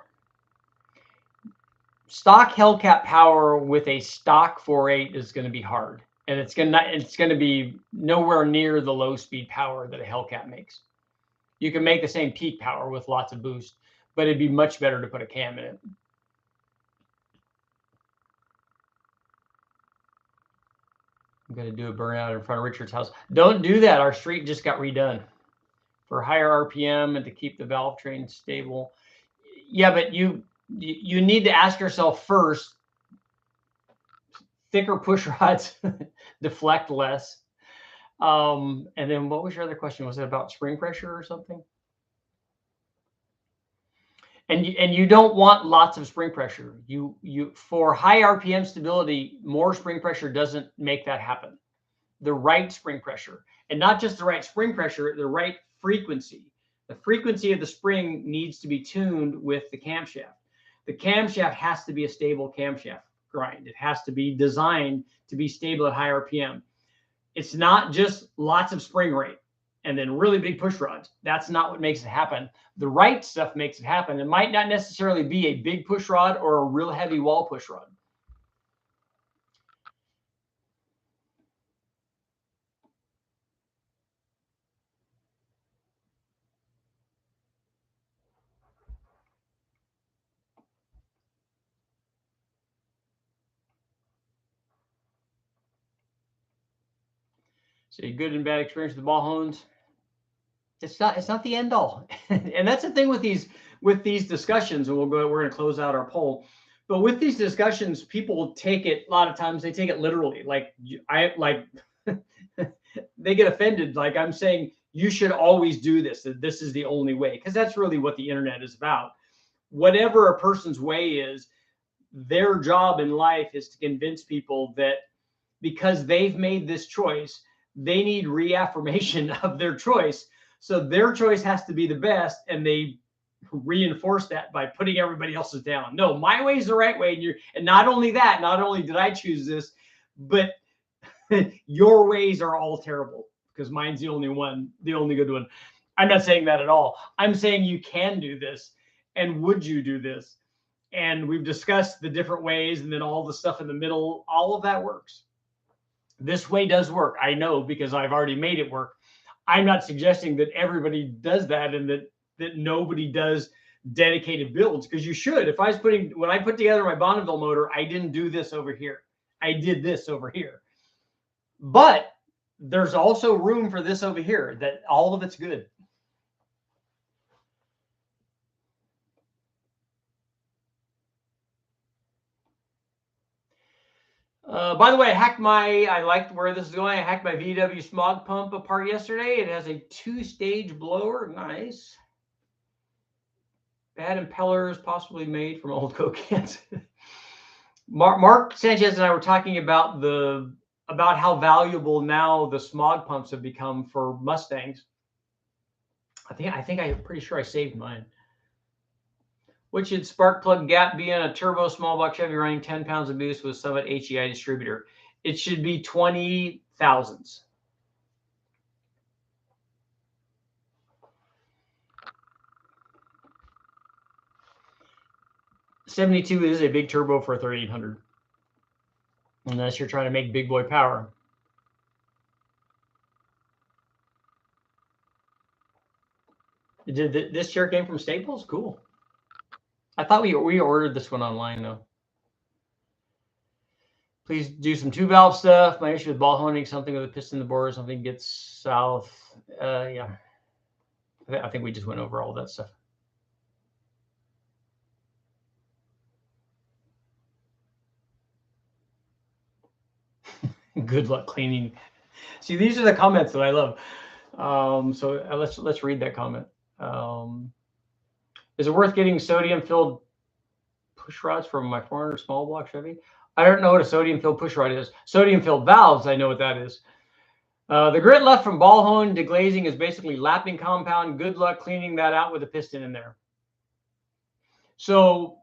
Stock Hellcat power with a stock 4.8 is going to be hard, and it's going to be nowhere near the low speed power that a Hellcat makes. You can make the same peak power with lots of boost, but it'd be much better to put a cam in it. I'm going to do a burnout in front of Richard's house. Don't do that. Our street just got redone for higher RPM and to keep the valve train stable. Yeah, but you need to ask yourself first, thicker push rods deflect less. And then what was your other question? Was it about spring pressure or something? And you don't want lots of spring pressure. You for high RPM stability, more spring pressure doesn't make that happen. The right spring pressure, and not just the right spring pressure, the right frequency. The frequency of the spring needs to be tuned with the camshaft. The camshaft has to be a stable camshaft grind. It has to be designed to be stable at high RPM. It's not just lots of spring rate and then really big push rods. That's not what makes it happen. The right stuff makes it happen. It might not necessarily be a big push rod or a real heavy wall push rod. So good and bad experience with the ball hones. It's not the end all. And that's the thing with these discussions, and we're going to close out our poll. But with these discussions, people take it, a lot of times they take it literally. Like they get offended. Like I'm saying, you should always do this, that this is the only way, because that's really what the internet is about. Whatever a person's way is, their job in life is to convince people that because they've made this choice, they need reaffirmation of their choice. So their choice has to be the best, and they reinforce that by putting everybody else's down. No, my way is the right way. And not only that, not only did I choose this, but your ways are all terrible because mine's the only good one. I'm not saying that at all. I'm saying you can do this. And would you do this? And we've discussed the different ways, and then all the stuff in the middle, all of that works. This way does work. I know because I've already made it work. I'm not suggesting that everybody does that and that nobody does dedicated builds, because you should. When I put together my Bonneville motor, I didn't do this over here. I did this over here. But there's also room for this over here, that all of it's good. By the way, I liked where this is going. I hacked my VW smog pump apart yesterday. It has a 2-stage blower. Nice. Bad impellers, possibly made from old Coke cans. Mark Sanchez and I were talking about how valuable now the smog pumps have become for Mustangs. I'm pretty sure I saved mine. What should spark plug gap be on a turbo small block Chevy running 10 pounds of boost with Summit HEI distributor? It should be 20 thousandths. .72 is a big turbo for a 3800, unless you're trying to make big boy power. This chair came from Staples? Cool. I thought we ordered this one online though. Please do some 2-valve stuff. My issue with ball honing, something with a piston in the bore, something gets south. Yeah. I think we just went over all that stuff. Good luck cleaning. See, these are the comments that I love. So let's read that comment. Is it worth getting sodium-filled push rods from my 400 small block Chevy? I don't know what a sodium-filled push rod is. Sodium-filled valves, I know what that is. The grit left from ball hone to glazing is basically lapping compound. Good luck cleaning that out with a piston in there. So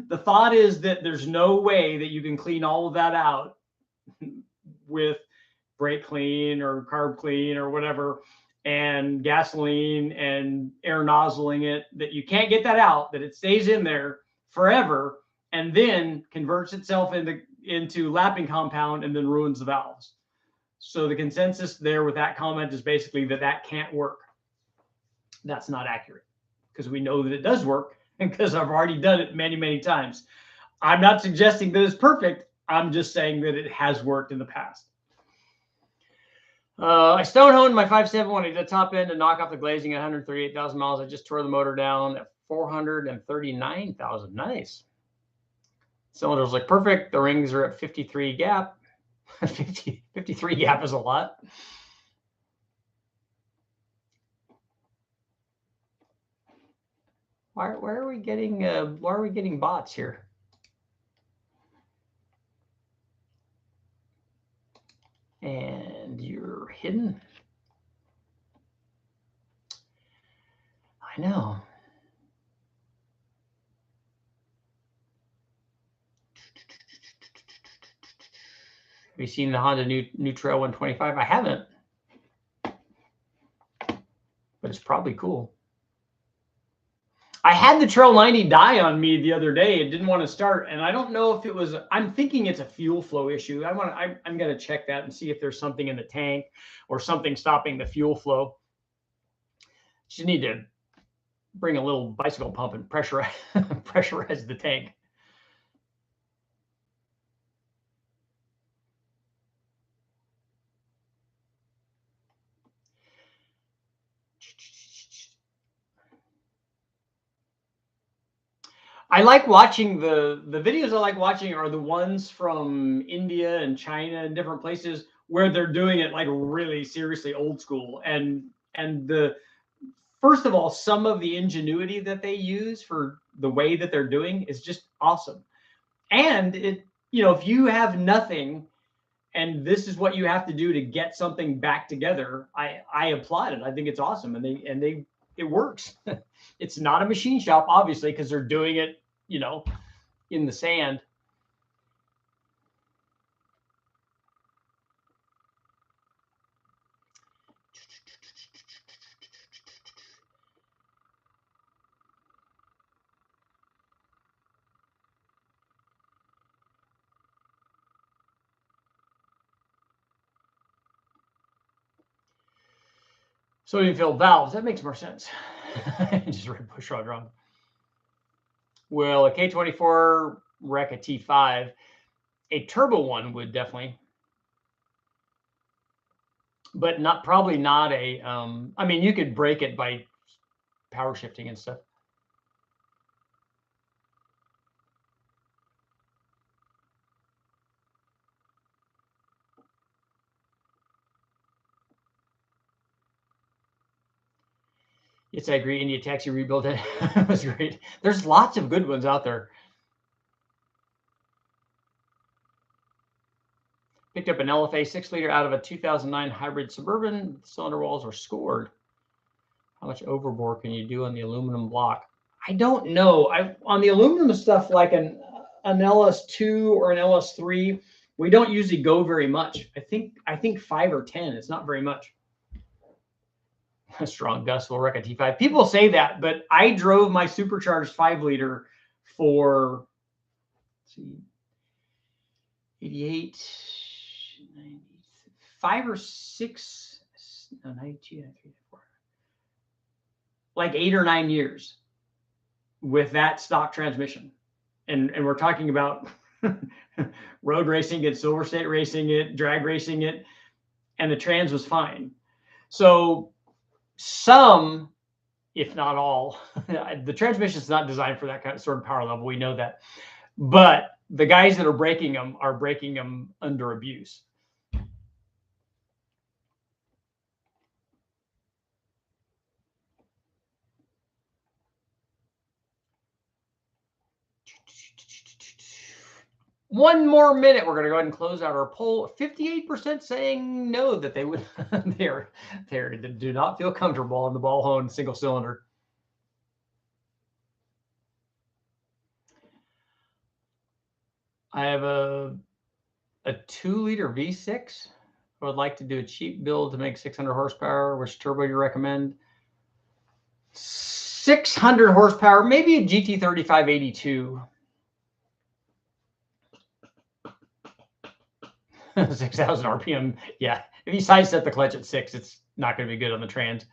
the thought is that there's no way that you can clean all of that out with brake clean or carb clean or whatever, and gasoline and air nozzling it, that you can't get that out, that it stays in there forever and then converts itself into lapping compound and then ruins the valves. So the consensus there with that comment is basically that can't work. That's not accurate, because we know that it does work, and because I've already done it many, many times. I'm not suggesting that it's perfect. I'm just saying that it has worked in the past. I stone honed my 5.7 when I did the top end to knock off the glazing at 138,000 miles. I just tore the motor down at 439,000. Nice. Cylinders look perfect. The rings are at 53 gap. 53 gap is a lot. Why are we getting bots here? And you're hidden. I know. Have you seen the Honda new Trail 125? I haven't, but it's probably cool. I had the Trail 90 die on me the other day. It didn't want to start, and I don't know if it was. I'm thinking it's a fuel flow issue. I'm going to check that and see if there's something in the tank or something stopping the fuel flow. Just need to bring a little bicycle pump and pressurize the tank. I like watching the videos. I like watching are the ones from India and China and different places where they're doing it like really seriously old school. And the first of all, some of the ingenuity that they use for the way that they're doing is just awesome. And it, if you have nothing and this is what you have to do to get something back together, I applaud it. I think it's awesome. And it works. It's not a machine shop, obviously, because they're doing it, in the sand. Sodium filled valves, that makes more sense. Just read push rod wrong. Will a K24 wreck a T5? A turbo one would definitely, but probably not a. I mean, you could break it by power shifting and stuff. Yes, I agree. India Taxi rebuild it was great. There's lots of good ones out there. Picked up an LFA 6-liter out of a 2009 hybrid Suburban. Cylinder walls are scored. How much overbore can you do on the aluminum block? I don't know. On the aluminum stuff, like an LS2 or an LS3, we don't usually go very much. I think 5 or 10. It's not very much. A strong gust will wreck a T5. People say that, but I drove my supercharged 5-liter for, let's see, 88, 95 or 6, no, 92, 93, 94, like 8 or 9 years with that stock transmission. And we're talking about road racing it, Silver State racing it, drag racing it, and the trans was fine. So some, if not all, the transmission is not designed for that kind of sort of power level. We know that, but the guys that are breaking them under abuse. One more minute. We're going to go ahead and close out our poll. 58% saying no, that they would. they do not feel comfortable on the ball hone single cylinder. I have a 2-liter V6. I would like to do a cheap build to make 600 horsepower. Which turbo you recommend? 600 horsepower, maybe a GT3582. 6,000 RPM. Yeah, if you sidestep the clutch at 6, it's not going to be good on the trans.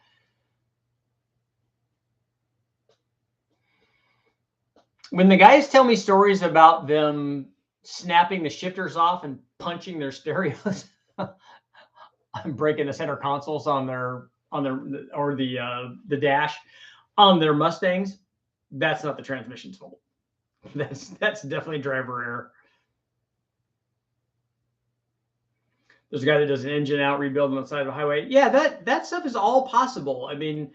When the guys tell me stories about them snapping the shifters off and punching their stereos, I'm breaking the center consoles on their or the dash on their Mustangs, That's not the transmission's fault. That's definitely driver error. There's a guy that does an engine out rebuild on the side of the highway. Yeah, that stuff is all possible. I mean,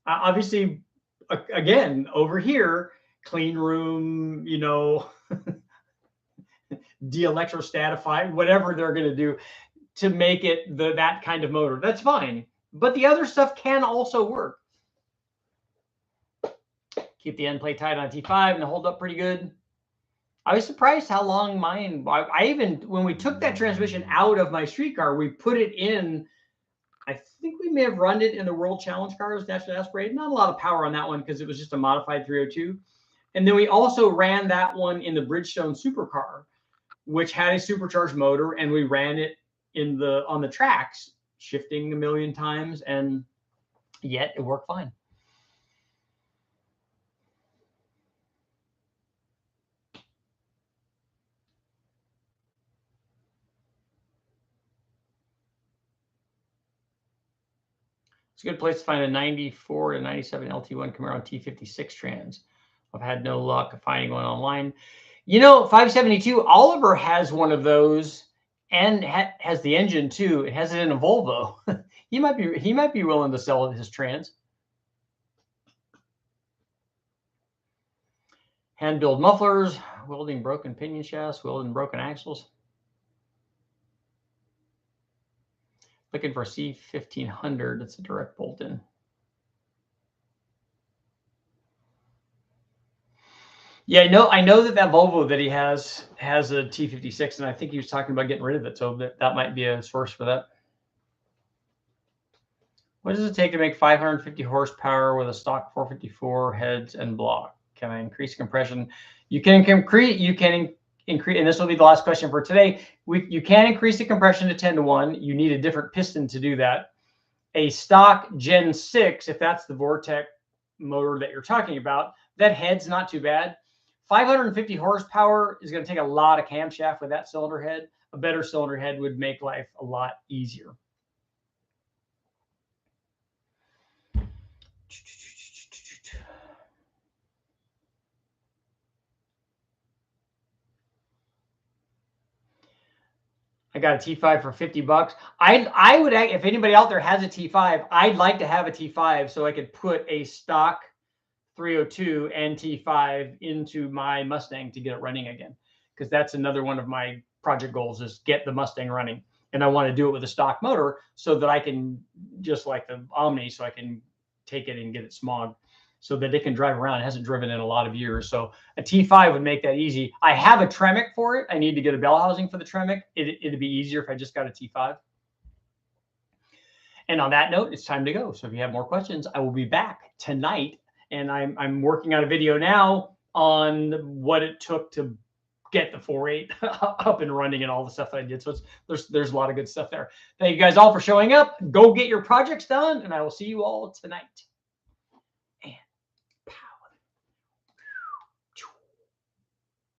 obviously, again, over here, clean room, you know, de-electrostatify, whatever they're going to do to make it that kind of motor. That's fine. But the other stuff can also work. Keep the end plate tight on T5 and hold up pretty good. I was surprised how long mine, I even, when we took that transmission out of my street car, we put it in, I think we may have run it in the World Challenge cars, naturally aspirated. Not a lot of power on that one because it was just a modified 302. And then we also ran that one in the Bridgestone supercar, which had a supercharged motor, and we ran it on the tracks, shifting a million times, and yet it worked fine. It's a good place to find a 94 to 97 LT1 Camaro T56 trans. I've had no luck finding one online. You know, 572, Oliver has one of those and has the engine too. It has it in a Volvo. he might be willing to sell his trans. Hand build mufflers, welding broken pinion shafts, welding broken axles. Looking for a C1500. It's a direct bolt in. Yeah, I know that Volvo that he has a T56, and I think he was talking about getting rid of it. So that might be a source for that. What does it take to make 550 horsepower with a stock 454 heads and block? Can I increase compression? You can increase, and this will be the last question for today. You can increase the compression to 10-to-1. You need a different piston to do that. A stock Gen 6, if that's the Vortec motor that you're talking about, that head's not too bad. 550 horsepower is going to take a lot of camshaft with that cylinder head. A better cylinder head would make life a lot easier. I got a T5 for 50 bucks. I would, if anybody out there has a T5, I'd like to have a T5 so I could put a stock 302 and T5 into my Mustang to get it running again. Because that's another one of my project goals, is get the Mustang running. And I want to do it with a stock motor so that I can, just like the Omni, so I can take it and get it smogged so that it can drive around. It hasn't driven in a lot of years. So a T5 would make that easy. I have a Tremec for it. I need to get a bell housing for the Tremec. It'd be easier if I just got a T5. And on that note, it's time to go. So if you have more questions, I will be back tonight. And I'm working on a video now on what it took to get the 4.8 up and running and all the stuff that I did. So there's a lot of good stuff there. Thank you guys all for showing up. Go get your projects done, and I will see you all tonight.